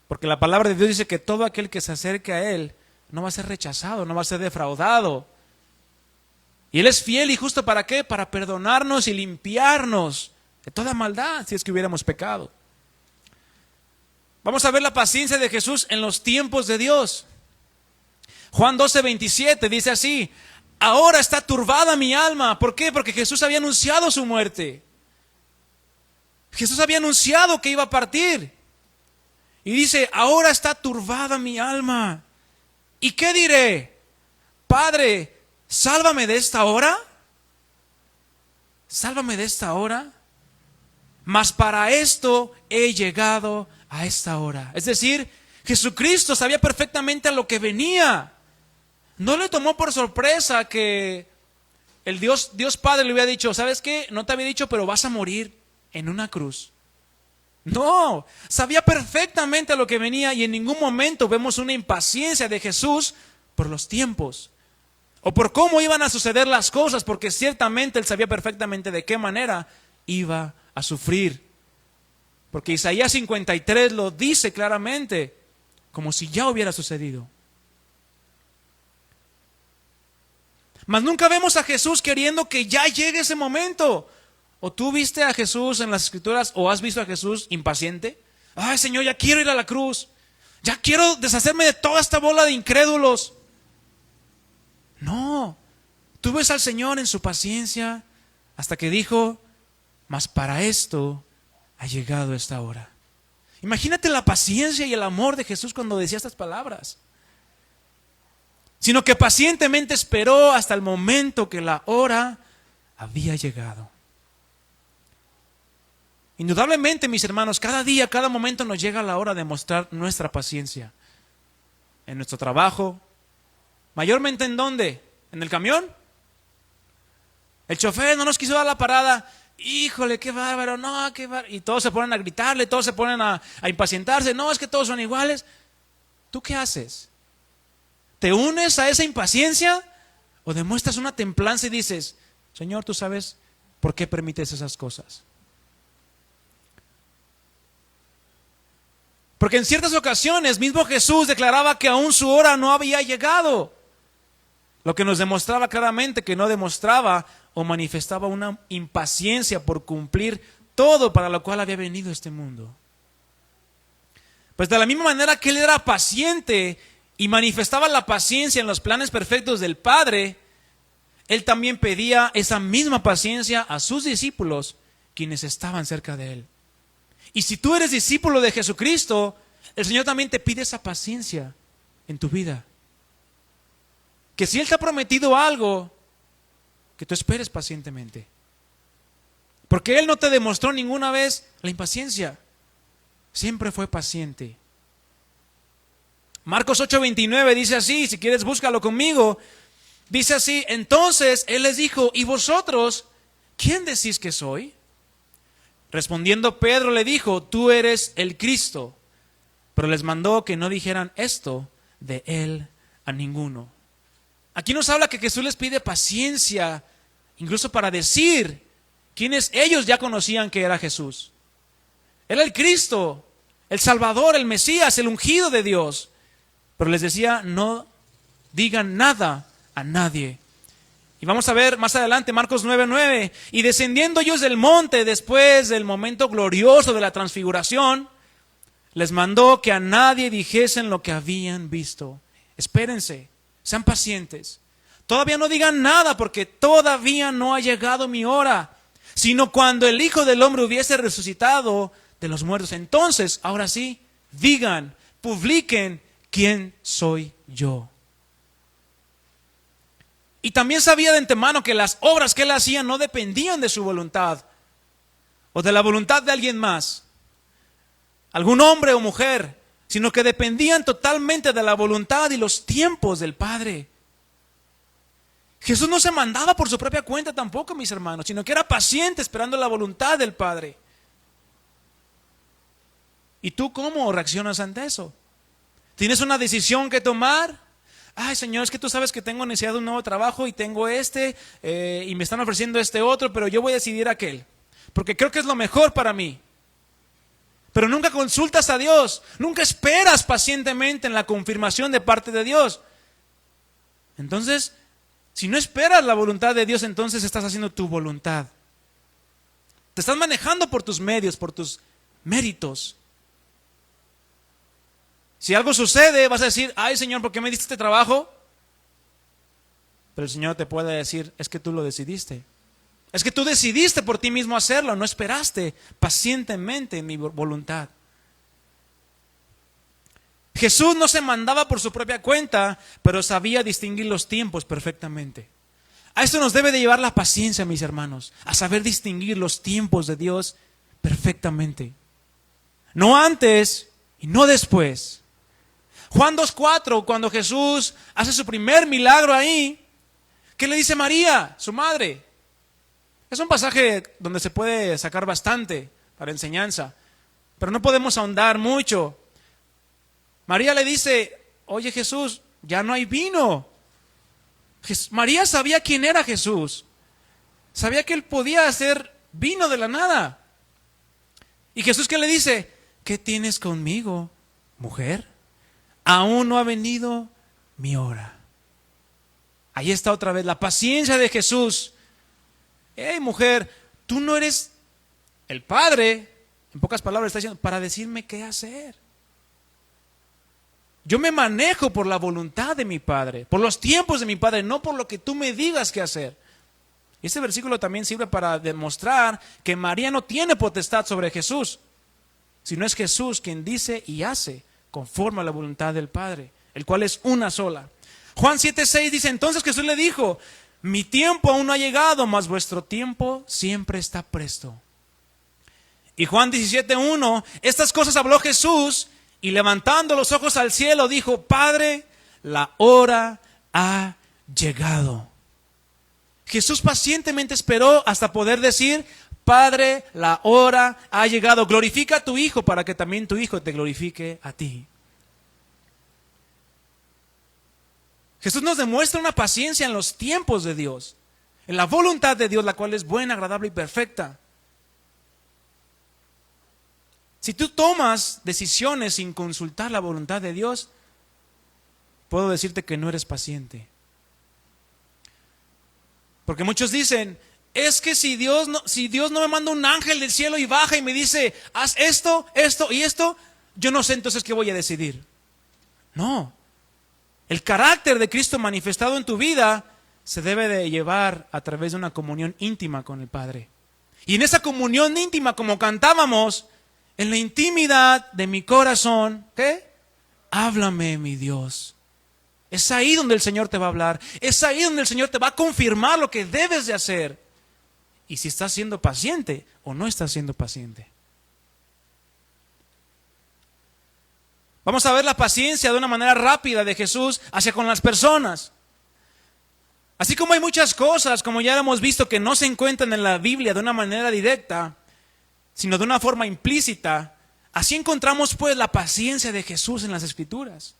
Porque la palabra de Dios dice que todo aquel que se acerque a Él no va a ser rechazado, no va a ser defraudado. Y Él es fiel y justo, ¿para qué? Para perdonarnos y limpiarnos de toda maldad, si es que hubiéramos pecado. Vamos a ver la paciencia de Jesús en los tiempos de Dios. Juan 12:27 dice así: ahora está turbada mi alma. ¿Por qué? Porque Jesús había anunciado su muerte. Jesús había anunciado que iba a partir. Y dice: ahora está turbada mi alma. ¿Y qué diré? Padre, sálvame de esta hora. Sálvame de esta hora. Mas para esto he llegado a esta hora. Es decir, Jesucristo sabía perfectamente a lo que venía. No le tomó por sorpresa que el Dios Padre le hubiera dicho: ¿sabes qué? No te había dicho, pero vas a morir en una cruz. No, sabía perfectamente a lo que venía, y en ningún momento vemos una impaciencia de Jesús por los tiempos o por cómo iban a suceder las cosas, porque ciertamente Él sabía perfectamente de qué manera iba a sufrir. Porque Isaías 53 lo dice claramente, como si ya hubiera sucedido. Mas nunca vemos a Jesús queriendo que ya llegue ese momento. ¿O tú viste a Jesús en las Escrituras, o has visto a Jesús impaciente? Ay, Señor, ya quiero ir a la cruz. Ya quiero deshacerme de toda esta bola de incrédulos. No. Tú ves al Señor en su paciencia hasta que dijo: mas para esto ha llegado esta hora. Imagínate la paciencia y el amor de Jesús cuando decía estas palabras. Sino que pacientemente esperó hasta el momento que la hora había llegado. Indudablemente, mis hermanos, cada día, cada momento nos llega la hora de mostrar nuestra paciencia. En nuestro trabajo, mayormente ¿en dónde? ¿En el camión? El chofer no nos quiso dar la parada. Híjole, qué bárbaro, no, qué bárbaro. Y todos se ponen a gritarle, todos se ponen a impacientarse. No, es que todos son iguales. ¿Tú qué haces? ¿Te unes a esa impaciencia o demuestras una templanza y dices, Señor, tú sabes por qué permites esas cosas? Porque en ciertas ocasiones mismo Jesús declaraba que aún su hora no había llegado. Lo que nos demostraba claramente que no demostraba o manifestaba una impaciencia por cumplir todo para lo cual había venido a este mundo. Pues de la misma manera que él era paciente y manifestaba la paciencia en los planes perfectos del Padre, él también pedía esa misma paciencia a sus discípulos, quienes estaban cerca de él. Y si tú eres discípulo de Jesucristo, el Señor también te pide esa paciencia en tu vida. Que si Él te ha prometido algo, que tú esperes pacientemente. Porque Él no te demostró ninguna vez la impaciencia. Siempre fue paciente. Marcos 8:29 dice así, si quieres búscalo conmigo. Dice así, entonces Él les dijo, ¿y vosotros quién decís que soy? Respondiendo Pedro le dijo, tú eres el Cristo. Pero les mandó que no dijeran esto de Él a ninguno. Aquí nos habla que Jesús les pide paciencia, incluso para decir quiénes ellos ya conocían que era Jesús. Era el Cristo, el Salvador, el Mesías, el ungido de Dios. Pero les decía, no digan nada a nadie. Y vamos a ver más adelante, Marcos 9:9. Y descendiendo ellos del monte después del momento glorioso de la transfiguración, les mandó que a nadie dijesen lo que habían visto. Espérense, sean pacientes. Todavía no digan nada porque todavía no ha llegado mi hora. Sino cuando el Hijo del Hombre hubiese resucitado de los muertos. Entonces, ahora sí, digan, publiquen quién soy yo. Y también sabía de antemano que las obras que él hacía no dependían de su voluntad o de la voluntad de alguien más, algún hombre o mujer, sino que dependían totalmente de la voluntad y los tiempos del Padre. Jesús no se mandaba por su propia cuenta tampoco, mis hermanos, sino que era paciente esperando la voluntad del Padre. ¿Y tú cómo reaccionas ante eso? ¿Tienes una decisión que tomar? Ay, Señor, es que tú sabes que tengo necesidad de un nuevo trabajo y tengo y me están ofreciendo este otro, pero yo voy a decidir aquel, porque creo que es lo mejor para mí. Pero nunca consultas a Dios, nunca esperas pacientemente en la confirmación de parte de Dios. Entonces, si no esperas la voluntad de Dios, entonces estás haciendo tu voluntad. Te estás manejando por tus medios, por tus méritos. Si algo sucede, vas a decir, ay Señor, ¿por qué me diste este trabajo? Pero el Señor te puede decir, es que tú lo decidiste. Es que tú decidiste por ti mismo hacerlo, no esperaste pacientemente en mi voluntad. Jesús no se mandaba por su propia cuenta, pero sabía distinguir los tiempos perfectamente. A esto nos debe de llevar la paciencia, mis hermanos, a saber distinguir los tiempos de Dios perfectamente. No antes y no después. Juan 2:4, cuando Jesús hace su primer milagro ahí, ¿qué le dice María, su madre? Es un pasaje donde se puede sacar bastante para enseñanza, pero no podemos ahondar mucho. María le dice, oye Jesús, ya no hay vino. María sabía quién era Jesús. Sabía que él podía hacer vino de la nada. Y Jesús, ¿qué le dice? ¿Qué tienes conmigo, mujer? Aún no ha venido mi hora. Ahí está otra vez la paciencia de Jesús. Hey mujer, tú no eres el Padre, en pocas palabras está diciendo, para decirme qué hacer. Yo me manejo por la voluntad de mi Padre, por los tiempos de mi Padre, no por lo que tú me digas qué hacer. Y este versículo también sirve para demostrar que María no tiene potestad sobre Jesús, sino es Jesús quien dice y hace conforme a la voluntad del Padre, el cual es una sola. Juan 7:6 dice, entonces Jesús le dijo, mi tiempo aún no ha llegado, mas vuestro tiempo siempre está presto. Y Juan 17:1, estas cosas habló Jesús y levantando los ojos al cielo dijo, Padre, la hora ha llegado. Jesús pacientemente esperó hasta poder decir, Padre, la hora ha llegado. Glorifica a tu Hijo para que también tu Hijo te glorifique a ti. Jesús nos demuestra una paciencia en los tiempos de Dios, en la voluntad de Dios, la cual es buena, agradable y perfecta. Si tú tomas decisiones sin consultar la voluntad de Dios, puedo decirte que no eres paciente. Porque muchos dicen, es que si Dios no me manda un ángel del cielo y baja y me dice, haz esto, esto y esto, yo no sé entonces qué voy a decidir. No. El carácter de Cristo manifestado en tu vida se debe de llevar a través de una comunión íntima con el Padre. Y en esa comunión íntima, como cantábamos, en la intimidad de mi corazón, ¿qué? Háblame, mi Dios. Es ahí donde el Señor te va a hablar. Es ahí donde el Señor te va a confirmar lo que debes de hacer. Y si estás siendo paciente o no estás siendo paciente. Vamos a ver la paciencia de una manera rápida de Jesús hacia con las personas. Así como hay muchas cosas, como ya hemos visto, que no se encuentran en la Biblia de una manera directa, sino de una forma implícita, así encontramos pues la paciencia de Jesús en las Escrituras.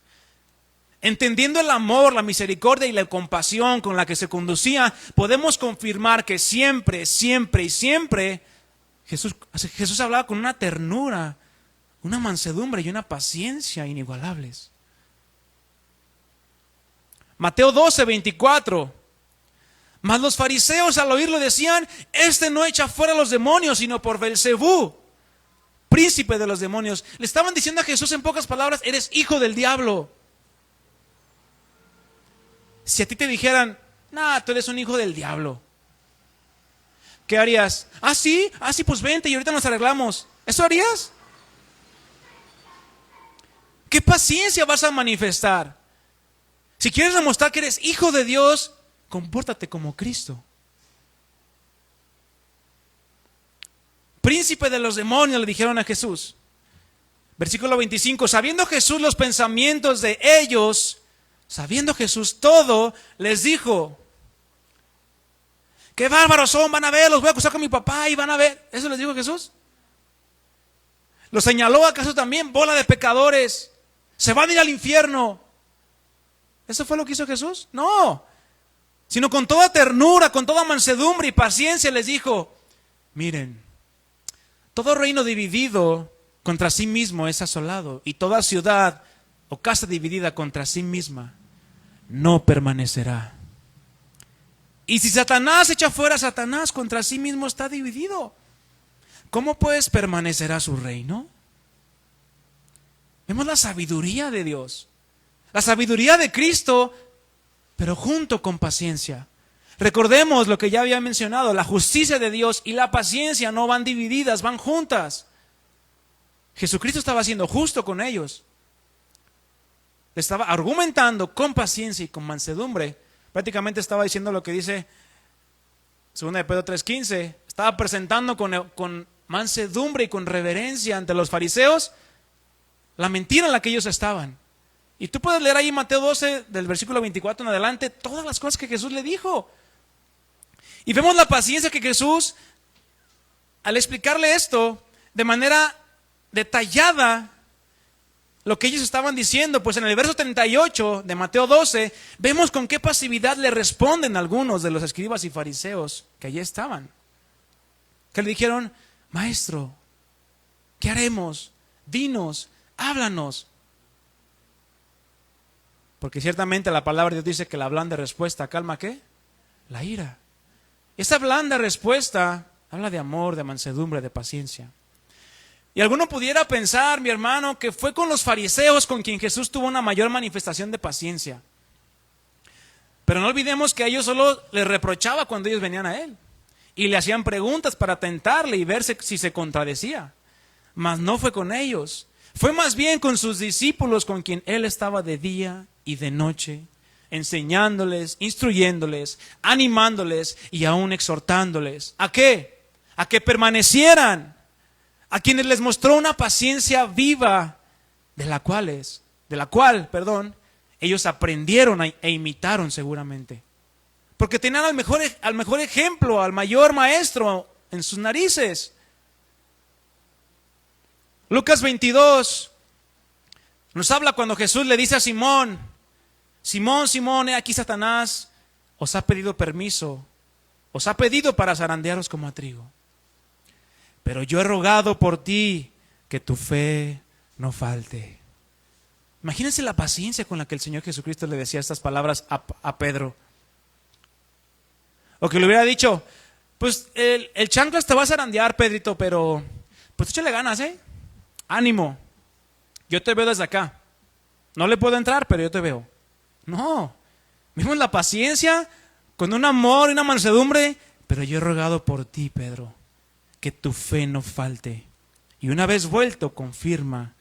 Entendiendo el amor, la misericordia y la compasión con la que se conducía, podemos confirmar que siempre, siempre y siempre Jesús hablaba con una ternura, una mansedumbre y una paciencia inigualables. Mateo 12:24. Mas los fariseos al oírlo decían, este no echa fuera a los demonios, sino por Belcebú, príncipe de los demonios. Le estaban diciendo a Jesús en pocas palabras, eres hijo del diablo. Si a ti te dijeran, tú eres un hijo del diablo, ¿qué harías? Sí, pues vente y ahorita nos arreglamos. ¿Eso harías? ¿Qué paciencia vas a manifestar? Si quieres demostrar que eres hijo de Dios, compórtate como Cristo. Príncipe de los demonios, le dijeron a Jesús. Versículo 25, sabiendo Jesús los pensamientos de ellos, sabiendo Jesús todo, les dijo, qué bárbaros son, van a ver, los voy a acusar con mi papá y van a ver. ¿Eso les dijo Jesús? ¿Los señaló acaso también? Bola de pecadores, se van a ir al infierno. ¿Eso fue lo que hizo Jesús? No, sino con toda ternura, con toda mansedumbre y paciencia les dijo, miren, todo reino dividido contra sí mismo es asolado, y toda ciudad o casa dividida contra sí misma no permanecerá. Y si Satanás echa fuera a Satanás, contra sí mismo está dividido. ¿Cómo pues permanecerá su reino? Vemos la sabiduría de Dios, la sabiduría de Cristo, pero junto con paciencia. Recordemos lo que ya había mencionado, la justicia de Dios y la paciencia no van divididas, van juntas. Jesucristo estaba siendo justo con ellos. Estaba argumentando con paciencia y con mansedumbre. Prácticamente estaba diciendo lo que dice 2 de Pedro 3:15. Estaba presentando con mansedumbre y con reverencia ante los fariseos la mentira en la que ellos estaban. Y tú puedes leer ahí Mateo 12, del versículo 24 en adelante, todas las cosas que Jesús le dijo. Y vemos la paciencia que Jesús, al explicarle esto de manera detallada, lo que ellos estaban diciendo, pues en el verso 38 de Mateo 12, vemos con qué pasividad le responden algunos de los escribas y fariseos que allí estaban. Que le dijeron, maestro, ¿qué haremos? Dinos, háblanos. Porque ciertamente la palabra de Dios dice que la blanda respuesta calma, ¿qué? La ira. Esa blanda respuesta habla de amor, de mansedumbre, de paciencia. Y alguno pudiera pensar, mi hermano, que fue con los fariseos con quien Jesús tuvo una mayor manifestación de paciencia. Pero no olvidemos que a ellos solo les reprochaba cuando ellos venían a él. Y le hacían preguntas para tentarle y ver si se contradecía. Mas no fue con ellos. Fue más bien con sus discípulos, con quien él estaba de día y de noche, enseñándoles, instruyéndoles, animándoles y aún exhortándoles. ¿A qué? A que permanecieran. A quienes les mostró una paciencia viva, de la cual, ellos aprendieron e imitaron seguramente. Porque tenían al mejor ejemplo, al mayor maestro en sus narices. Lucas 22 nos habla cuando Jesús le dice a Simón: Simón, Simón, he aquí Satanás os ha pedido permiso, os ha pedido para zarandearos como a trigo. Pero yo he rogado por ti que tu fe no falte. Imagínense la paciencia con la que el Señor Jesucristo le decía estas palabras a Pedro. O que le hubiera dicho: pues el chanclas te va a zarandear, Pedrito, pero pues échale ganas, ánimo, yo te veo desde acá. No le puedo entrar, pero yo te veo. No, vimos la paciencia con un amor y una mansedumbre. Pero yo he rogado por ti, Pedro, que tu fe no falte. Y una vez vuelto, confirma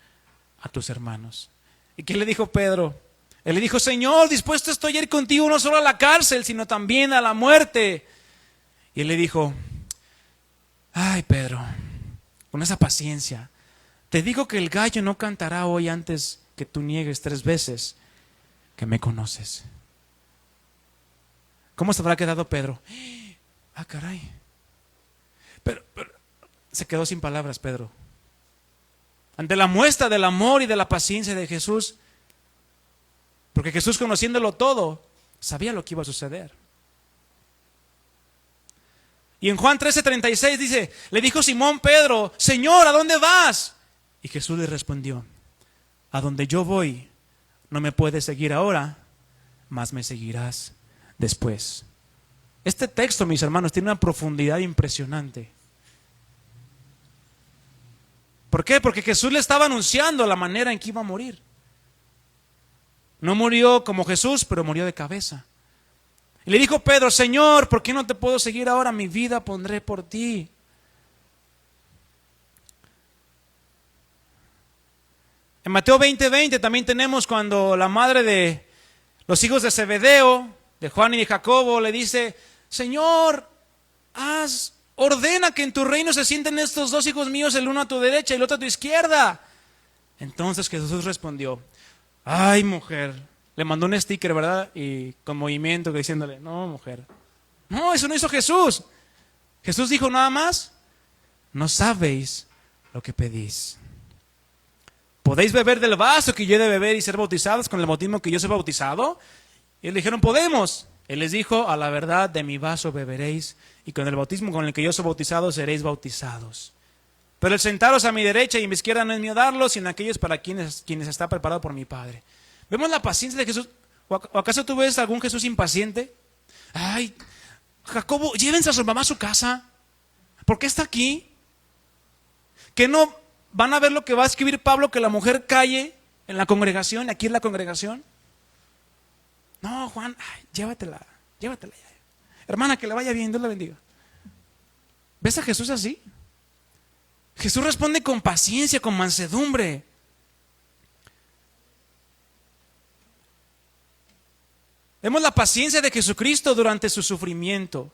a tus hermanos. ¿Y qué le dijo Pedro? Él le dijo: Señor, dispuesto estoy a ir contigo no solo a la cárcel, sino también a la muerte. Y él le dijo: ay, Pedro, con esa paciencia, te digo que el gallo no cantará hoy antes que tú niegues 3 veces que me conoces. ¿Cómo se habrá quedado Pedro? Ah, caray. Pero se quedó sin palabras Pedro. Ante la muestra del amor y de la paciencia de Jesús. Porque Jesús, conociéndolo todo, sabía lo que iba a suceder. Y en Juan 13:36 dice: le dijo Simón Pedro: Señor, ¿a dónde vas? Y Jesús le respondió: a donde yo voy, no me puedes seguir ahora, mas me seguirás después. Este texto, mis hermanos, tiene una profundidad impresionante. ¿Por qué? Porque Jesús le estaba anunciando la manera en que iba a morir. No murió como Jesús, pero murió de cabeza. Y le dijo Pedro: Señor, ¿por qué no te puedo seguir ahora? Mi vida pondré por ti. En Mateo 20:20 también tenemos cuando la madre de los hijos de Zebedeo, de Juan y de Jacobo, le dice: Señor, ordena que en tu reino se sienten estos 2 hijos míos, el uno a tu derecha y el otro a tu izquierda. Entonces Jesús respondió: ay, mujer. Le mandó un sticker, ¿verdad? Y con movimiento diciéndole: no, mujer. No, eso no hizo Jesús. Jesús dijo nada más: no sabéis lo que pedís. ¿Podéis beber del vaso que yo he de beber y ser bautizados con el bautismo que yo soy bautizado? Y le dijeron: podemos. Él les dijo: a la verdad, de mi vaso beberéis, y con el bautismo con el que yo soy bautizado seréis bautizados. Pero el sentaros a mi derecha y a mi izquierda no es mío darlo, sino aquellos para quienes está preparado por mi Padre. ¿Vemos la paciencia de Jesús? ¿O acaso tú ves algún Jesús impaciente? Ay, Jacobo, llévense a su mamá a su casa. ¿Por qué está aquí? ¿Que no van a ver lo que va a escribir Pablo, que la mujer calle en la congregación, aquí en la congregación? No, Juan, ay, llévatela ya. Hermana, que le vaya bien, Dios la bendiga. ¿Ves a Jesús así? Jesús responde con paciencia, con mansedumbre. Vemos la paciencia de Jesucristo durante su sufrimiento.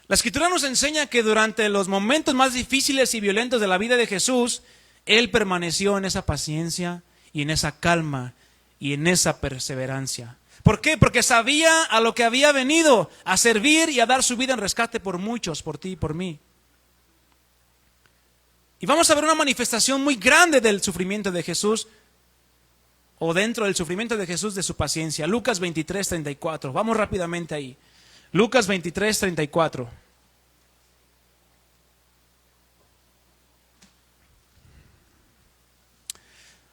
La Escritura nos enseña que durante los momentos más difíciles y violentos de la vida de Jesús, Él permaneció en esa paciencia y en esa calma y en esa perseverancia. ¿Por qué? Porque sabía a lo que había venido, a servir y a dar su vida en rescate por muchos, por ti y por mí. Y vamos a ver una manifestación muy grande del sufrimiento de Jesús, o dentro del sufrimiento de Jesús, de su paciencia. Lucas 23:34. Vamos rápidamente ahí. Lucas 23:34.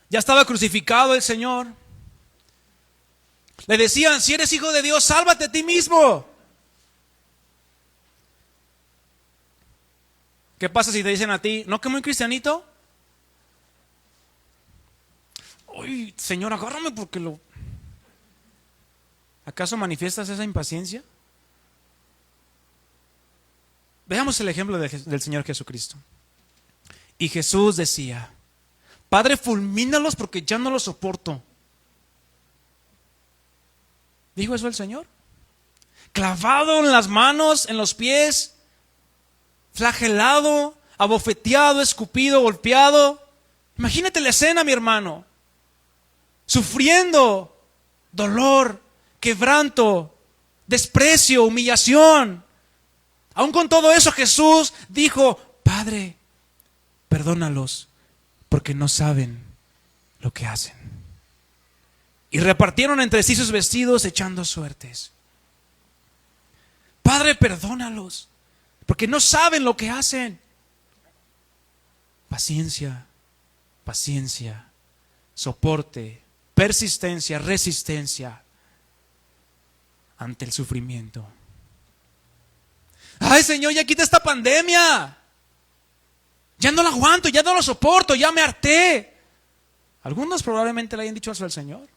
Ya estaba crucificado el Señor. Le decían: si eres hijo de Dios, sálvate a ti mismo. ¿Qué pasa si te dicen a ti: no, que muy cristianito? Uy, Señor, agárrame porque lo... ¿Acaso manifiestas esa impaciencia? Veamos el ejemplo del Señor Jesucristo. Y Jesús decía: Padre, fulmínalos porque ya no los soporto. ¿Dijo eso el Señor? Clavado en las manos, en los pies, flagelado, abofeteado, escupido, golpeado. Imagínate la escena, mi hermano. Sufriendo dolor, quebranto, desprecio, humillación. Aún con todo eso, Jesús dijo: Padre, perdónalos, porque no saben lo que hacen. Y repartieron entre sí sus vestidos, echando suertes. Padre, perdónalos, porque no saben lo que hacen. Paciencia, paciencia, soporte, persistencia, resistencia ante el sufrimiento. Ay, Señor, ya quita esta pandemia. Ya no la aguanto, ya no lo soporto, ya me harté. Algunos probablemente le hayan dicho eso al Señor.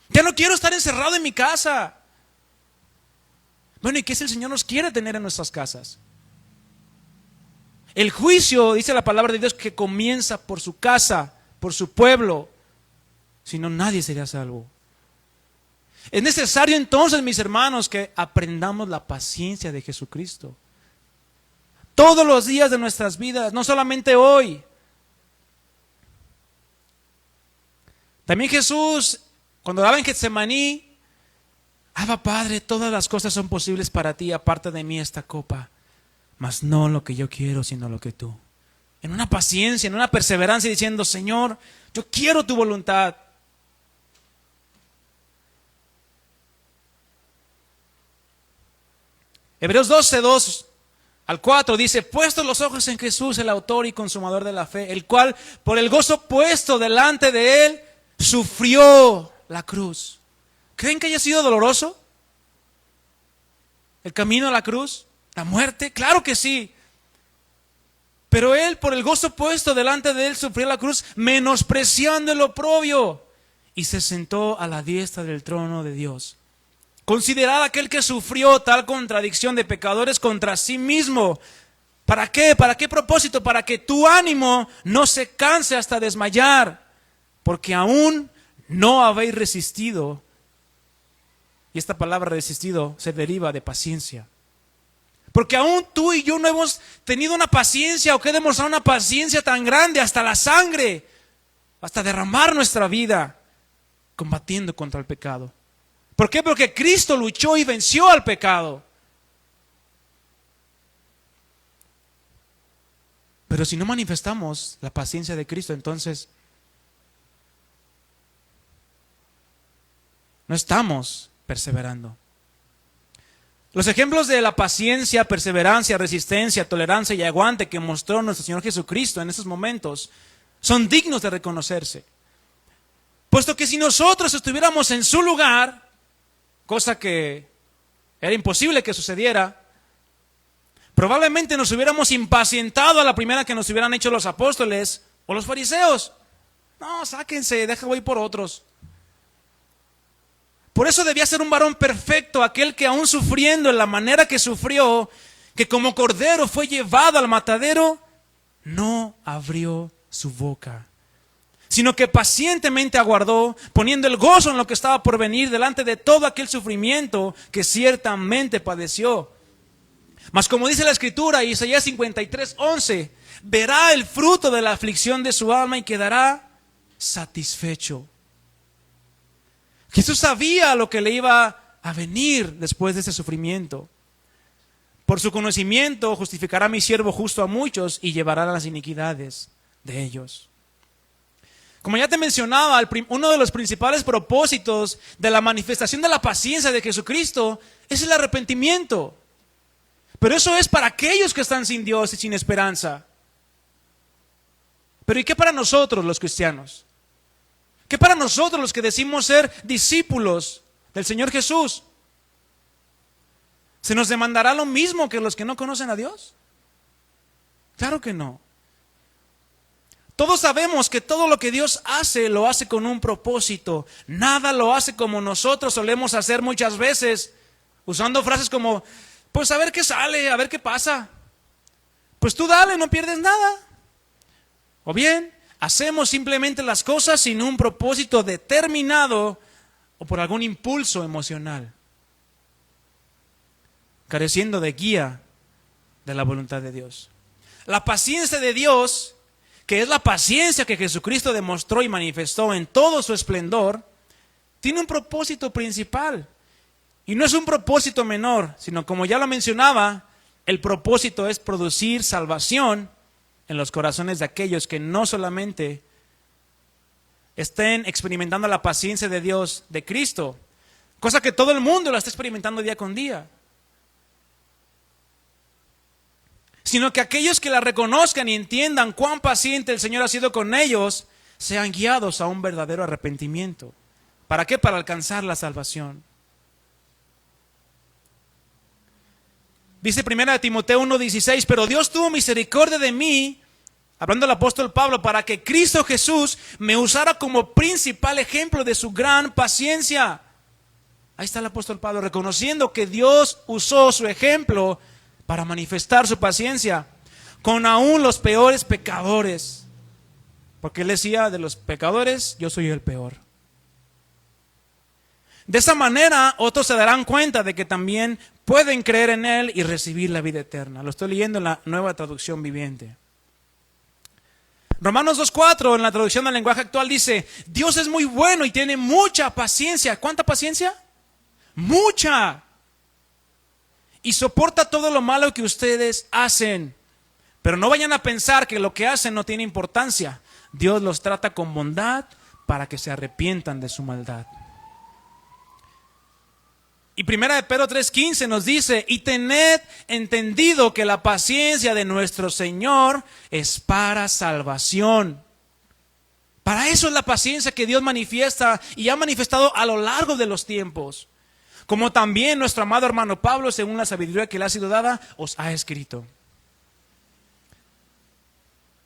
Ya no quiero estar encerrado en mi casa. Bueno, ¿y qué si el Señor nos quiere tener en nuestras casas? El juicio, dice la palabra de Dios, que comienza por su casa, por su pueblo. Si no, nadie sería salvo. Es necesario entonces, mis hermanos, que aprendamos la paciencia de Jesucristo. Todos los días de nuestras vidas, no solamente hoy. También Jesús, cuando oraba en Getsemaní: Abba, Padre, todas las cosas son posibles para ti, aparta de mí esta copa, mas no lo que yo quiero, sino lo que tú. En una paciencia, en una perseverancia, diciendo: Señor, yo quiero tu voluntad. Hebreos 12, 2 al 4 dice: puestos los ojos en Jesús, el autor y consumador de la fe, el cual por el gozo puesto delante de él sufrió la cruz. ¿Creen que haya sido doloroso el camino a la cruz, la muerte? Claro que sí. Pero él, por el gozo puesto delante de él, sufrió la cruz, menospreciando el oprobio, y se sentó a la diestra del trono de Dios. Considerad aquel que sufrió tal contradicción de pecadores contra sí mismo. ¿Para qué? ¿Para qué propósito? Para que tu ánimo no se canse hasta desmayar, porque aún no habéis resistido. Y esta palabra resistido se deriva de paciencia. Porque aún tú y yo no hemos tenido una paciencia, o que demostrar una paciencia tan grande hasta la sangre, hasta derramar nuestra vida combatiendo contra el pecado. ¿Por qué? Porque Cristo luchó y venció al pecado. Pero si no manifestamos la paciencia de Cristo, entonces no estamos perseverando. Los ejemplos de la paciencia, perseverancia, resistencia, tolerancia y aguante que mostró nuestro Señor Jesucristo en esos momentos son dignos de reconocerse. Puesto que si nosotros estuviéramos en su lugar, cosa que era imposible que sucediera, probablemente nos hubiéramos impacientado a la primera que nos hubieran hecho los apóstoles o los fariseos. No, sáquense, déjame ir por otros. Por eso debía ser un varón perfecto, aquel que aún sufriendo en la manera que sufrió, que como cordero fue llevado al matadero, no abrió su boca, sino que pacientemente aguardó, poniendo el gozo en lo que estaba por venir delante de todo aquel sufrimiento que ciertamente padeció. Mas como dice la Escritura, Isaías 53, 11, verá el fruto de la aflicción de su alma y quedará satisfecho. Jesús sabía lo que le iba a venir después de ese sufrimiento. Por su conocimiento justificará mi siervo justo a muchos y llevará las iniquidades de ellos. Como ya te mencionaba, uno de los principales propósitos de la manifestación de la paciencia de Jesucristo es el arrepentimiento. Pero eso es para aquellos que están sin Dios y sin esperanza. Pero ¿y qué para nosotros los cristianos? ¿Qué para nosotros los que decimos ser discípulos del Señor Jesús? ¿Se nos demandará lo mismo que los que no conocen a Dios? Claro que no. Todos sabemos que todo lo que Dios hace, lo hace con un propósito. Nada lo hace como nosotros solemos hacer muchas veces, usando frases como, pues a ver qué sale, a ver qué pasa. Pues tú dale, no pierdes nada. O bien, hacemos simplemente las cosas sin un propósito determinado o por algún impulso emocional, careciendo de guía de la voluntad de Dios. La paciencia de Dios, que es la paciencia que Jesucristo demostró y manifestó en todo su esplendor, tiene un propósito principal. Y no es un propósito menor, sino como ya lo mencionaba, el propósito es producir salvación en los corazones de aquellos que no solamente estén experimentando la paciencia de Dios, de Cristo, cosa que todo el mundo la está experimentando día con día, sino que aquellos que la reconozcan y entiendan cuán paciente el Señor ha sido con ellos, sean guiados a un verdadero arrepentimiento. ¿Para qué? Para alcanzar la salvación. Dice 1 Timoteo 1:16, pero Dios tuvo misericordia de mí, hablando el apóstol Pablo, para que Cristo Jesús me usara como principal ejemplo de su gran paciencia. Ahí está el apóstol Pablo reconociendo que Dios usó su ejemplo para manifestar su paciencia con aún los peores pecadores. Porque él decía, de los pecadores, yo soy el peor. De esa manera, otros se darán cuenta de que también pueden creer en Él y recibir la vida eterna. Lo estoy leyendo en la Nueva Traducción Viviente. Romanos 2:4, en la traducción del lenguaje actual, dice, Dios es muy bueno y tiene mucha paciencia. ¿Cuánta paciencia? Mucha. Y soporta todo lo malo que ustedes hacen. Pero no vayan a pensar que lo que hacen no tiene importancia. Dios los trata con bondad para que se arrepientan de su maldad. Y 1 Pedro 3:15 nos dice, y tened entendido que la paciencia de nuestro Señor es para salvación. Para eso es la paciencia que Dios manifiesta y ha manifestado a lo largo de los tiempos. Como también nuestro amado hermano Pablo, según la sabiduría que le ha sido dada, os ha escrito.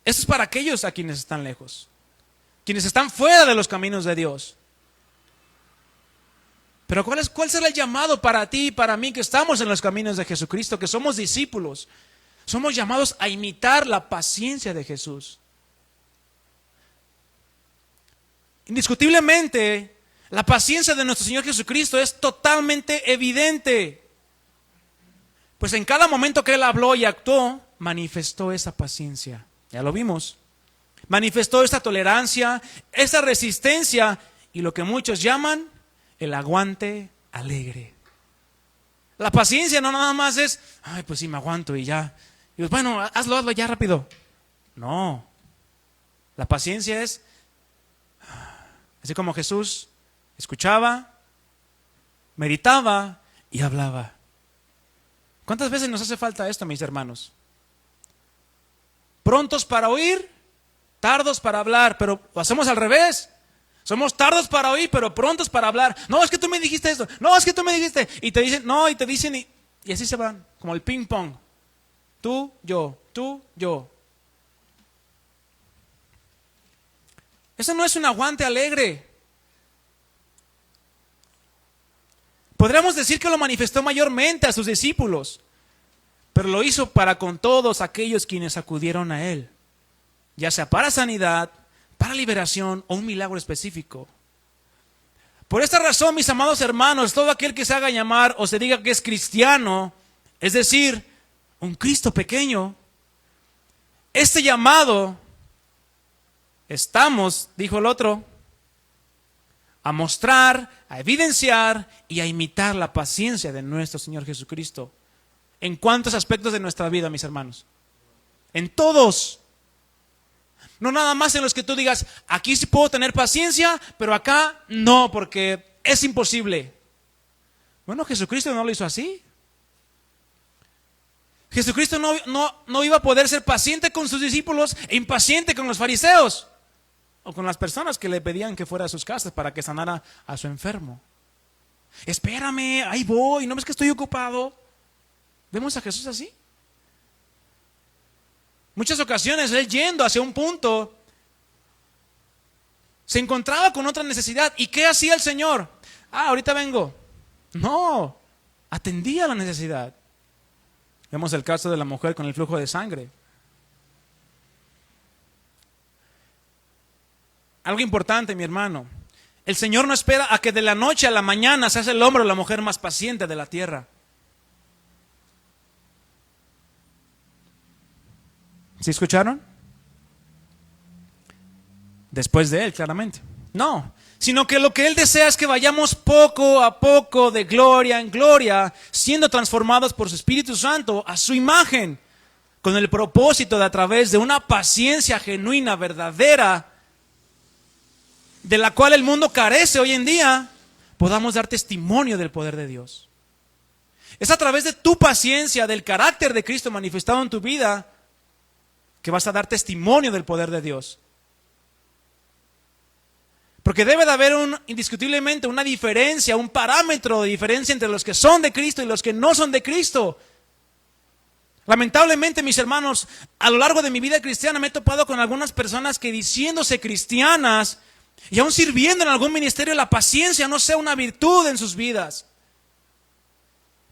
Esto es para aquellos a quienes están lejos, quienes están fuera de los caminos de Dios. Pero ¿cuál será el llamado para ti y para mí que estamos en los caminos de Jesucristo, que somos discípulos? Somos llamados a imitar la paciencia de Jesús. Indiscutiblemente, la paciencia de nuestro Señor Jesucristo es totalmente evidente. Pues en cada momento que Él habló y actuó, manifestó esa paciencia. Ya lo vimos. Manifestó esta tolerancia, esa resistencia y lo que muchos llaman el aguante alegre. La paciencia no nada más es, ay, pues sí, me aguanto y ya. Y pues, bueno, hazlo ya rápido. No. La paciencia es, así como Jesús escuchaba, meditaba y hablaba. ¿Cuántas veces nos hace falta esto, mis hermanos? Prontos para oír, tardos para hablar, pero lo hacemos al revés. Somos tardos para oír, pero prontos para hablar. No, es que tú me dijiste esto. No, es que tú me dijiste. Y te dicen, no, y te dicen, y así se van, como el ping pong. Tú, yo, tú, yo. Eso no es un aguante alegre. Podríamos decir que lo manifestó mayormente a sus discípulos, pero lo hizo para con todos aquellos quienes acudieron a Él, ya sea para sanidad, para liberación o un milagro específico. Por esta razón, mis amados hermanos, todo aquel que se haga llamar o se diga que es cristiano, es decir, un Cristo pequeño, este llamado, estamos, dijo el otro, a mostrar, a evidenciar y a imitar la paciencia de nuestro Señor Jesucristo. ¿En cuántos aspectos de nuestra vida, mis hermanos? En todos. No nada más en los que tú digas, aquí sí puedo tener paciencia, pero acá no, porque es imposible. Bueno, Jesucristo no lo hizo así. Jesucristo no iba a poder ser paciente con sus discípulos e impaciente con los fariseos o con las personas que le pedían que fuera a sus casas para que sanara a su enfermo. Espérame, ahí voy, no ves que estoy ocupado. ¿Vemos a Jesús así? Muchas ocasiones Él yendo hacia un punto, Se encontraba con otra necesidad. ¿Y qué hacía el Señor? Ahorita vengo. No, atendía la necesidad. Vemos el caso de la mujer con el flujo de sangre. Algo importante, mi hermano. El Señor no espera a que de la noche a la mañana se hace el hombre o la mujer más paciente de la tierra. ¿Sí escucharon? Después de Él, claramente. No, sino que lo que Él desea es que vayamos poco a poco, de gloria en gloria, siendo transformados por su Espíritu Santo a su imagen, con el propósito de, a través de una paciencia genuina, verdadera, de la cual el mundo carece hoy en día, podamos dar testimonio del poder de Dios. Es a través de tu paciencia, del carácter de Cristo manifestado en tu vida, que vas a dar testimonio del poder de Dios. Porque debe de haber indiscutiblemente una diferencia, un parámetro de diferencia entre los que son de Cristo y los que no son de Cristo. Lamentablemente, mis hermanos, a lo largo de mi vida cristiana me he topado con algunas personas que, diciéndose cristianas y aún sirviendo en algún ministerio, la paciencia no sea una virtud en sus vidas.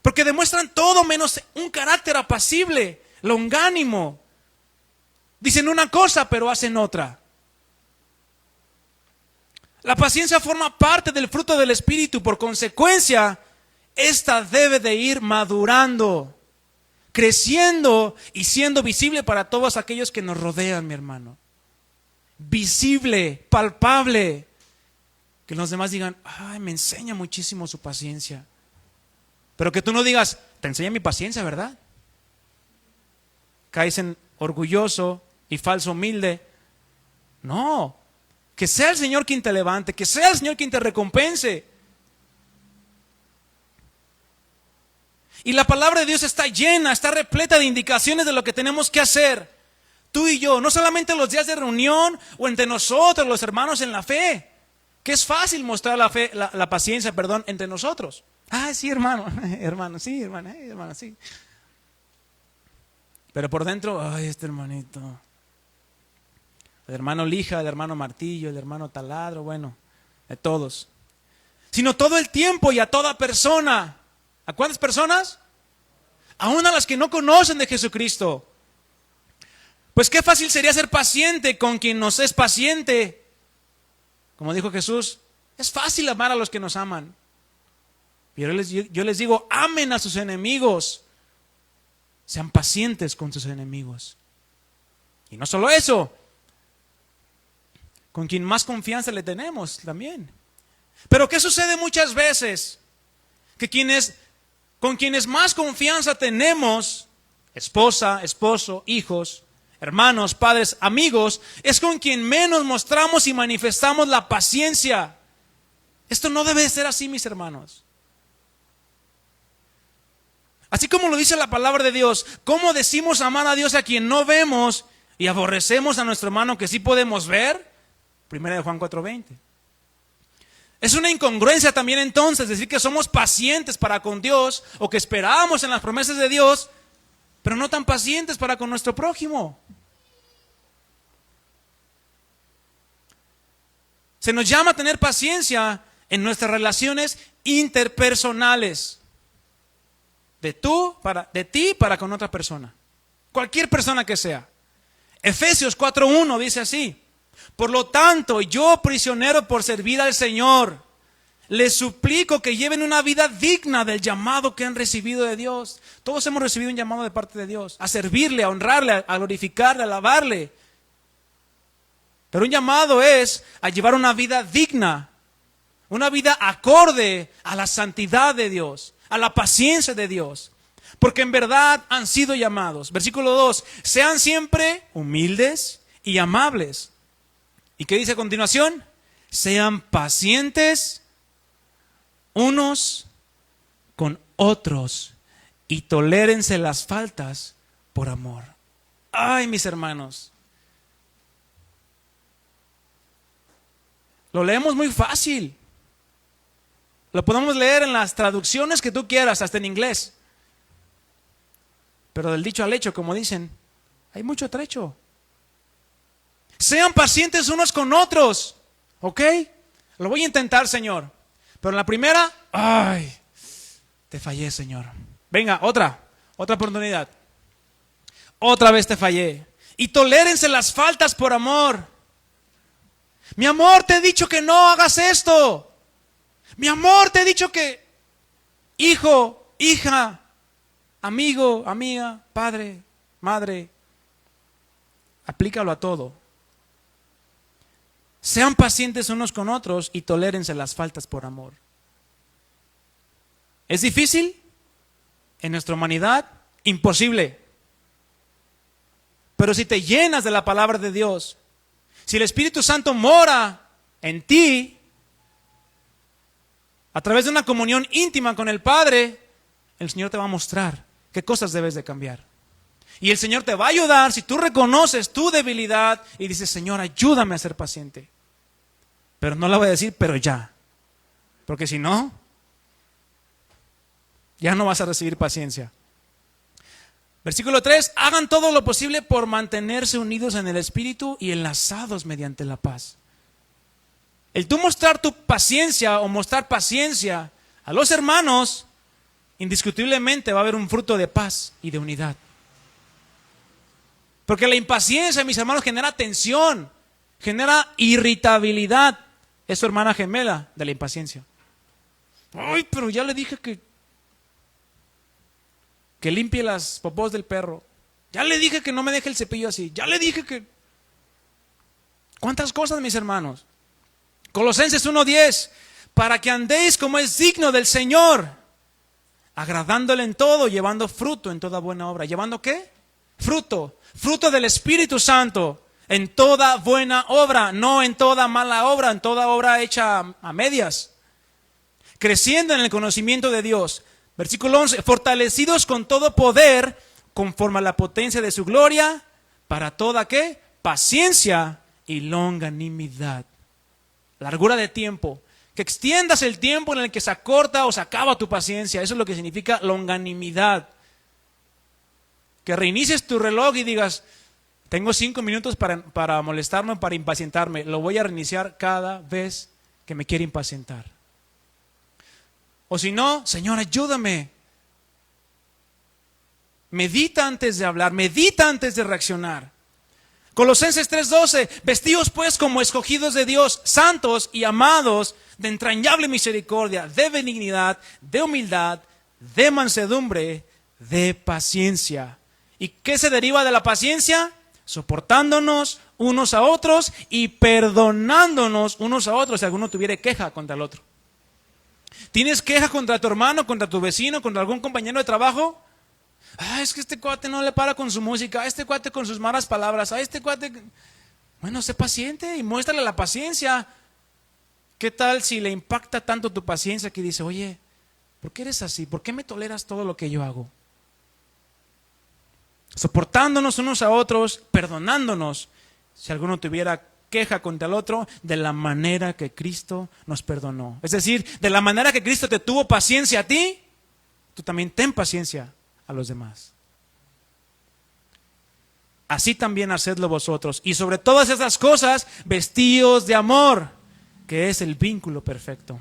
Porque demuestran todo menos un carácter apacible, longánimo. Dicen una cosa pero hacen otra. La paciencia forma parte del fruto del Espíritu. Por consecuencia, esta debe de ir madurando, creciendo y siendo visible para todos aquellos que nos rodean, mi hermano. Visible, palpable. Que los demás digan, ay, me enseña muchísimo su paciencia. Pero que tú no digas, te enseña mi paciencia, ¿verdad? Caes en orgulloso y falso humilde. No. Que sea el Señor quien te levante, que sea el Señor quien te recompense. Y la palabra de Dios está llena, está repleta de indicaciones de lo que tenemos que hacer. Tú y yo, no solamente los días de reunión o entre nosotros, los hermanos en la fe, que es fácil mostrar la fe, la paciencia, entre nosotros. Ah, sí, hermano, hermano, sí, hermana, hermano, sí. Pero por dentro, ay, este hermanito. El hermano lija, el hermano martillo, el hermano taladro, bueno, de todos. Sino todo el tiempo y a toda persona. ¿A cuántas personas? Aún a las que no conocen de Jesucristo. Pues qué fácil sería ser paciente con quien nos es paciente. Como dijo Jesús, es fácil amar a los que nos aman. Yo les digo, amen a sus enemigos. Sean pacientes con sus enemigos. Y no solo eso, con quien más confianza le tenemos también. Pero ¿qué sucede muchas veces? Que con quienes más confianza tenemos, esposa, esposo, hijos, hermanos, padres, amigos, es con quien menos mostramos y manifestamos la paciencia. Esto no debe ser así, mis hermanos. Así como lo dice la palabra de Dios, ¿cómo decimos amar a Dios a quien no vemos y aborrecemos a nuestro hermano que sí podemos ver? 1 Juan 4:20. Es una incongruencia también entonces decir que somos pacientes para con Dios o que esperamos en las promesas de Dios, pero no tan pacientes para con nuestro prójimo. Se nos llama a tener paciencia en nuestras relaciones interpersonales. De ti para con otra persona. Cualquier persona que sea. Efesios 4:1 dice así: por lo tanto, yo, prisionero por servir al Señor, les suplico que lleven una vida digna del llamado que han recibido de Dios. Todos hemos recibido un llamado de parte de Dios, a servirle, a honrarle, a glorificarle, a alabarle. Pero un llamado es a llevar una vida digna, una vida acorde a la santidad de Dios, a la paciencia de Dios. Porque en verdad han sido llamados. Versículo 2, sean siempre humildes y amables. ¿Y qué dice a continuación? Sean pacientes unos con otros y tolérense las faltas por amor. Ay, mis hermanos. Lo leemos muy fácil. Lo podemos leer en las traducciones que tú quieras, hasta en inglés. Pero del dicho al hecho, como dicen, hay mucho trecho. Sean pacientes unos con otros. ¿Ok? Lo voy a intentar, Señor. Pero en la primera, ay, te fallé, Señor. Venga, otra oportunidad. Otra vez te fallé. Y tolérense las faltas por amor. Mi amor, te he dicho que no hagas esto. Mi amor, te he dicho que, hijo, hija, amigo, amiga, padre, madre, aplícalo a todo. Sean pacientes unos con otros y tolérense las faltas por amor. ¿Es difícil? En nuestra humanidad, imposible. Pero si te llenas de la palabra de Dios, si el Espíritu Santo mora en ti, a través de una comunión íntima con el Padre, el Señor te va a mostrar qué cosas debes de cambiar. Y el Señor te va a ayudar si tú reconoces tu debilidad y dices, Señor, ayúdame a ser paciente. Pero no la voy a decir, pero ya. Porque si no, ya no vas a recibir paciencia. Versículo 3, hagan todo lo posible por mantenerse unidos en el Espíritu y enlazados mediante la paz. El tú mostrar tu paciencia o mostrar paciencia a los hermanos, indiscutiblemente va a haber un fruto de paz y de unidad. Porque la impaciencia, mis hermanos, genera tensión, genera irritabilidad. Es su hermana gemela de la impaciencia. Ay, pero ya le dije que limpie las popós del perro. Ya le dije que no me deje el cepillo así. Ya le dije que... ¿Cuántas cosas, mis hermanos? Colosenses 1:10, para que andéis como es digno del Señor, agradándole en todo, llevando fruto en toda buena obra. ¿Llevando qué? Fruto del Espíritu Santo en toda buena obra, no en toda mala obra, en toda obra hecha a medias. Creciendo en el conocimiento de Dios. Versículo 11, fortalecidos con todo poder, conforme a la potencia de su gloria, para toda ¿qué? Paciencia y longanimidad. Largura de tiempo. Que extiendas el tiempo en el que se acorta o se acaba tu paciencia. Eso es lo que significa longanimidad. Que reinicies tu reloj y digas, tengo 5 minutos para molestarme, para impacientarme. Lo voy a reiniciar cada vez que me quiere impacientar. O si no, Señor, ayúdame. Medita antes de hablar, medita antes de reaccionar. Colosenses 3:12, vestíos pues como escogidos de Dios, santos y amados, de entrañable misericordia, de benignidad, de humildad, de mansedumbre, de paciencia. ¿Y qué se deriva de la paciencia? Soportándonos unos a otros y perdonándonos unos a otros si alguno tuviera queja contra el otro. ¿Tienes queja contra tu hermano, contra tu vecino, contra algún compañero de trabajo? Es que este cuate no le para con su música, a este cuate con sus malas palabras, a este cuate... Bueno, sé paciente y muéstrale la paciencia. ¿Qué tal si le impacta tanto tu paciencia que dice, oye, ¿por qué eres así? ¿Por qué me toleras todo lo que yo hago? Soportándonos unos a otros, perdonándonos, si alguno tuviera queja contra el otro, de la manera que Cristo nos perdonó. Es decir, de la manera que Cristo te tuvo paciencia a ti, tú también ten paciencia a los demás. Así también hacedlo vosotros. Y sobre todas esas cosas, vestíos de amor, que es el vínculo perfecto.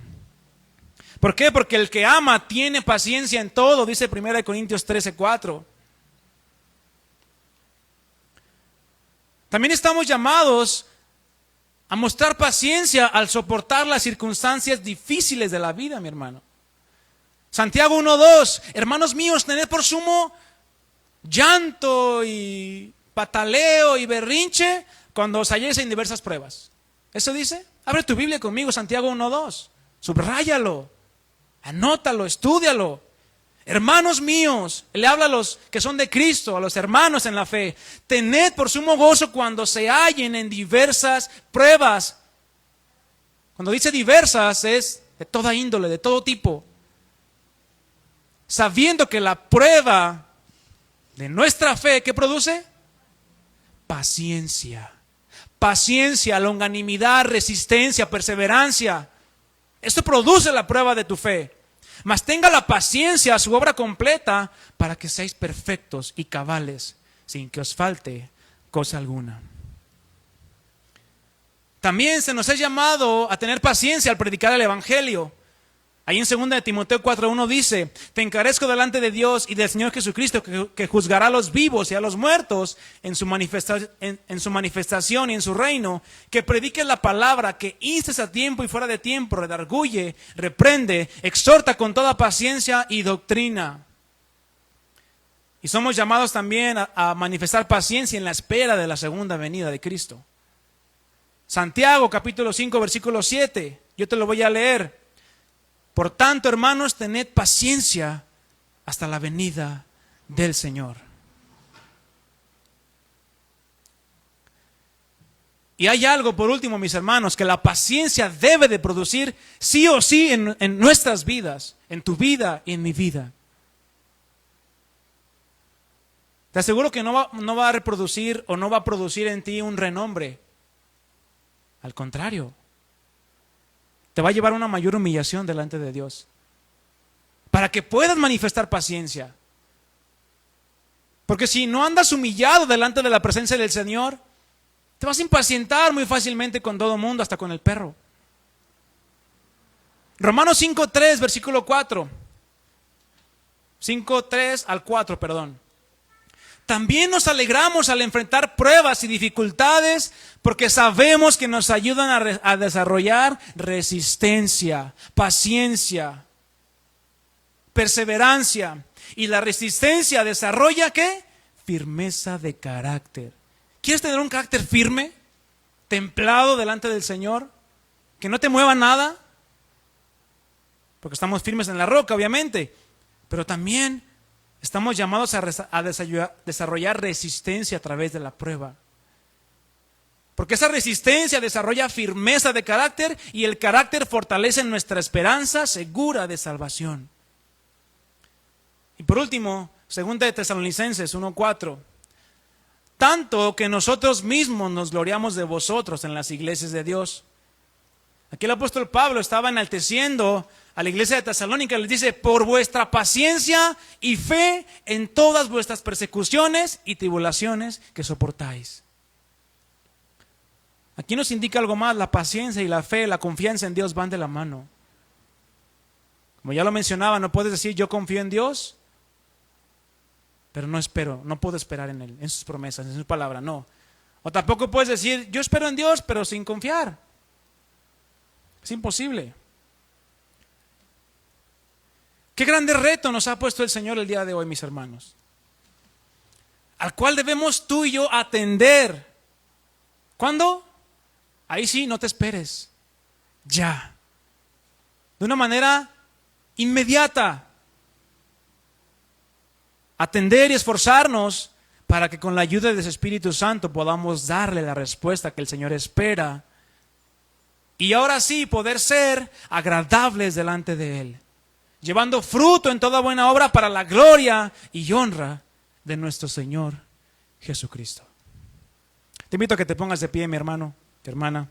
¿Por qué? Porque el que ama tiene paciencia en todo, dice 1 Corintios 13:4. También estamos llamados a mostrar paciencia al soportar las circunstancias difíciles de la vida, mi hermano. Santiago 1:2, hermanos míos, tened por sumo llanto y pataleo y berrinche cuando os halléis en diversas pruebas. ¿Eso dice? Abre tu Biblia conmigo, Santiago 1:2. Subráyalo, anótalo, estúdialo. Hermanos míos, le habla a los que son de Cristo, a los hermanos en la fe. Tened por sumo gozo cuando se hallen en diversas pruebas. Cuando dice diversas es de toda índole, de todo tipo. Sabiendo que la prueba de nuestra fe, ¿qué produce? Paciencia. Paciencia, longanimidad, resistencia, perseverancia. Esto produce la prueba de tu fe. Mas tenga la paciencia a su obra completa para que seáis perfectos y cabales, sin que os falte cosa alguna. También se nos ha llamado a tener paciencia al predicar el Evangelio. Ahí en 2 de Timoteo 4:1 dice: te encarezco delante de Dios y del Señor Jesucristo, que juzgará a los vivos y a los muertos en su manifestación y en su reino, que prediques la palabra, que instes a tiempo y fuera de tiempo, redarguye, reprende, exhorta con toda paciencia y doctrina. Y somos llamados también a manifestar paciencia en la espera de la segunda venida de Cristo. Santiago capítulo 5 versículo 7, yo te lo voy a leer. Por tanto, hermanos, tened paciencia hasta la venida del Señor. Y hay algo, por último, mis hermanos, que la paciencia debe de producir sí o sí en nuestras vidas, en tu vida y en mi vida. Te aseguro que no va a reproducir o no va a producir en ti un renombre. Al contrario, te va a llevar a una mayor humillación delante de Dios, para que puedas manifestar paciencia. Porque si no andas humillado delante de la presencia del Señor, te vas a impacientar muy fácilmente con todo mundo, hasta con el perro. Romanos 5:3, versículo 4. 5:3 al 4, perdón. También nos alegramos al enfrentar pruebas y dificultades, porque sabemos que nos ayudan a desarrollar resistencia, paciencia, perseverancia. Y la resistencia desarrolla, ¿qué? Firmeza de carácter. ¿Quieres tener un carácter firme, templado delante del Señor? Que no te mueva nada. Porque estamos firmes en la roca, obviamente. Pero también estamos llamados a desarrollar resistencia a través de la prueba. Porque esa resistencia desarrolla firmeza de carácter, y el carácter fortalece nuestra esperanza segura de salvación. Y por último, 2 de Tesalonicenses 1:4. Tanto que nosotros mismos nos gloriamos de vosotros en las iglesias de Dios. Aquí el apóstol Pablo estaba enalteciendo a la iglesia de Tesalónica, les dice: por vuestra paciencia y fe en todas vuestras persecuciones y tribulaciones que soportáis. Aquí nos indica algo más: la paciencia y la fe, la confianza en Dios van de la mano. Como ya lo mencionaba, no puedes decir yo confío en Dios, pero no puedo esperar en Él, en sus promesas, en su palabra, no. O tampoco puedes decir yo espero en Dios, pero sin confiar. Es imposible. Qué grande reto nos ha puesto el Señor el día de hoy, mis hermanos, al cual debemos tú y yo atender. ¿Cuándo? Ahí sí, no te esperes. Ya. De una manera inmediata. Atender y esforzarnos para que con la ayuda de su Espíritu Santo podamos darle la respuesta que el Señor espera. Y ahora sí poder ser agradables delante de Él, llevando fruto en toda buena obra para la gloria y honra de nuestro Señor Jesucristo. Te invito a que te pongas de pie, mi hermano, mi hermana,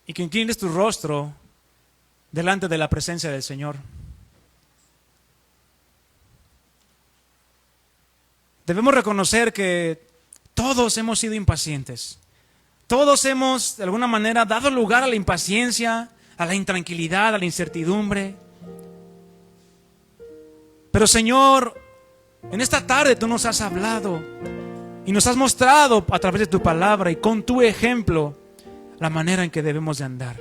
y que inclines tu rostro delante de la presencia del Señor. Debemos reconocer que todos hemos sido impacientes. Todos hemos, de alguna manera, dado lugar a la impaciencia, a la intranquilidad, a la incertidumbre. Pero Señor, en esta tarde tú nos has hablado y nos has mostrado a través de tu palabra y con tu ejemplo la manera en que debemos de andar.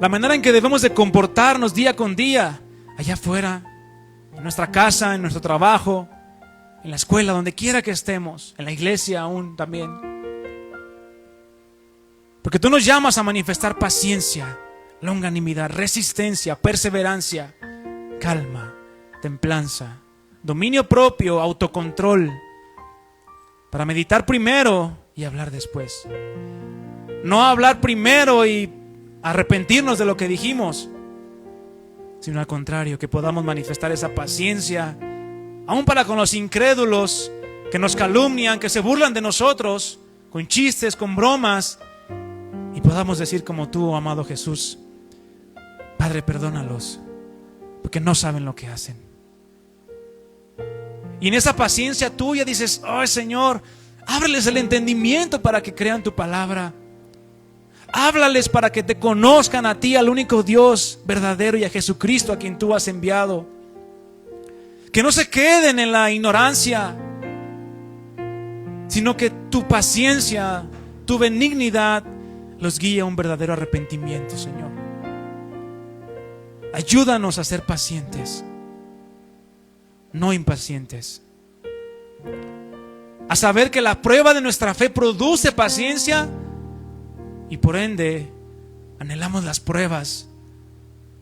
La manera en que debemos de comportarnos día con día, allá afuera, en nuestra casa, en nuestro trabajo, en la escuela, donde quiera que estemos, en la iglesia aún también. Porque tú nos llamas a manifestar paciencia, longanimidad, resistencia, perseverancia, calma, templanza, dominio propio, autocontrol, para meditar primero y hablar después. No hablar primero y arrepentirnos de lo que dijimos, sino al contrario, que podamos manifestar esa paciencia, aún para con los incrédulos que nos calumnian, que se burlan de nosotros, con chistes, con bromas, y podamos decir como tú, amado Jesús: Padre, perdónalos, porque no saben lo que hacen. Y en esa paciencia tuya dices: oh Señor, Ábreles el entendimiento para que crean tu palabra. Háblales para que te conozcan a ti, al único Dios verdadero, y a Jesucristo a quien tú has enviado. Que no se queden en la ignorancia, sino que tu paciencia, tu benignidad los guíe a un verdadero arrepentimiento, Señor. Ayúdanos a ser pacientes, no impacientes. A saber que la prueba de nuestra fe produce paciencia y por ende anhelamos las pruebas,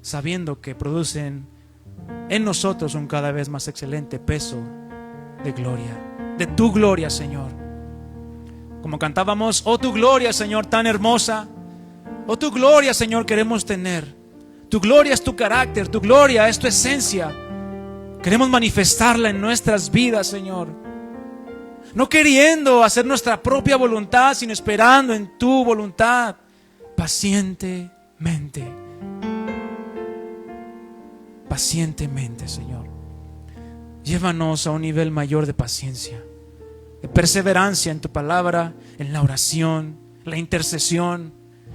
sabiendo que producen en nosotros un cada vez más excelente peso de gloria, de tu gloria, Señor. Como cantábamos, oh tu gloria, Señor, tan hermosa. Oh tu gloria, Señor, queremos tener. Tu gloria es tu carácter, tu gloria es tu esencia. Queremos manifestarla en nuestras vidas, Señor. No queriendo hacer nuestra propia voluntad, sino esperando en tu voluntad, pacientemente. Pacientemente, Señor. Llévanos a un nivel mayor de paciencia, de perseverancia en tu palabra, en la oración, la intercesión,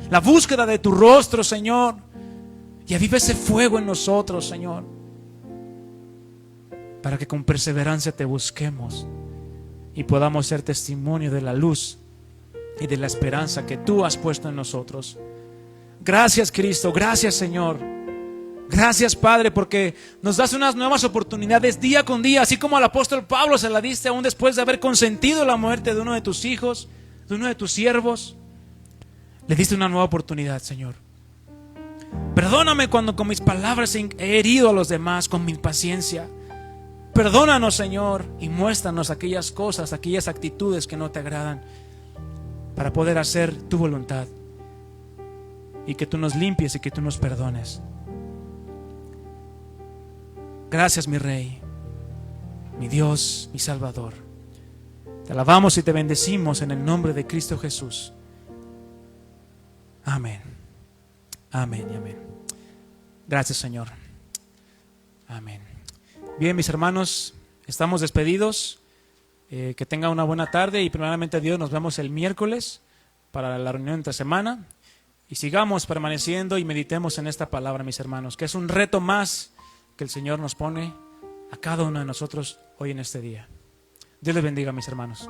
la búsqueda de tu rostro, Señor. Y aviva ese fuego en nosotros, Señor, para que con perseverancia te busquemos y podamos ser testimonio de la luz y de la esperanza que tú has puesto en nosotros. Gracias, Cristo, gracias, Señor. Gracias, Padre, porque nos das unas nuevas oportunidades día con día, así como al apóstol Pablo se la diste aún después de haber consentido la muerte de uno de tus hijos, de uno de tus siervos. Le diste una nueva oportunidad, Señor. Perdóname cuando con mis palabras he herido a los demás, con mi impaciencia. Perdónanos, Señor, y muéstranos aquellas cosas, aquellas actitudes que no te agradan, para poder hacer tu voluntad y que tú nos limpies y que tú nos perdones. Gracias, mi Rey, mi Dios, mi Salvador. Te alabamos y te bendecimos en el nombre de Cristo Jesús. Amén. Amén y amén. Gracias, Señor. Amén. Bien, mis hermanos, estamos despedidos. Que tengan una buena tarde y primeramente Dios, nos vemos el miércoles para la reunión entre semana. Y sigamos permaneciendo y meditemos en esta palabra, mis hermanos, que es un reto más que el Señor nos pone a cada uno de nosotros hoy en este día. Dios les bendiga, mis hermanos.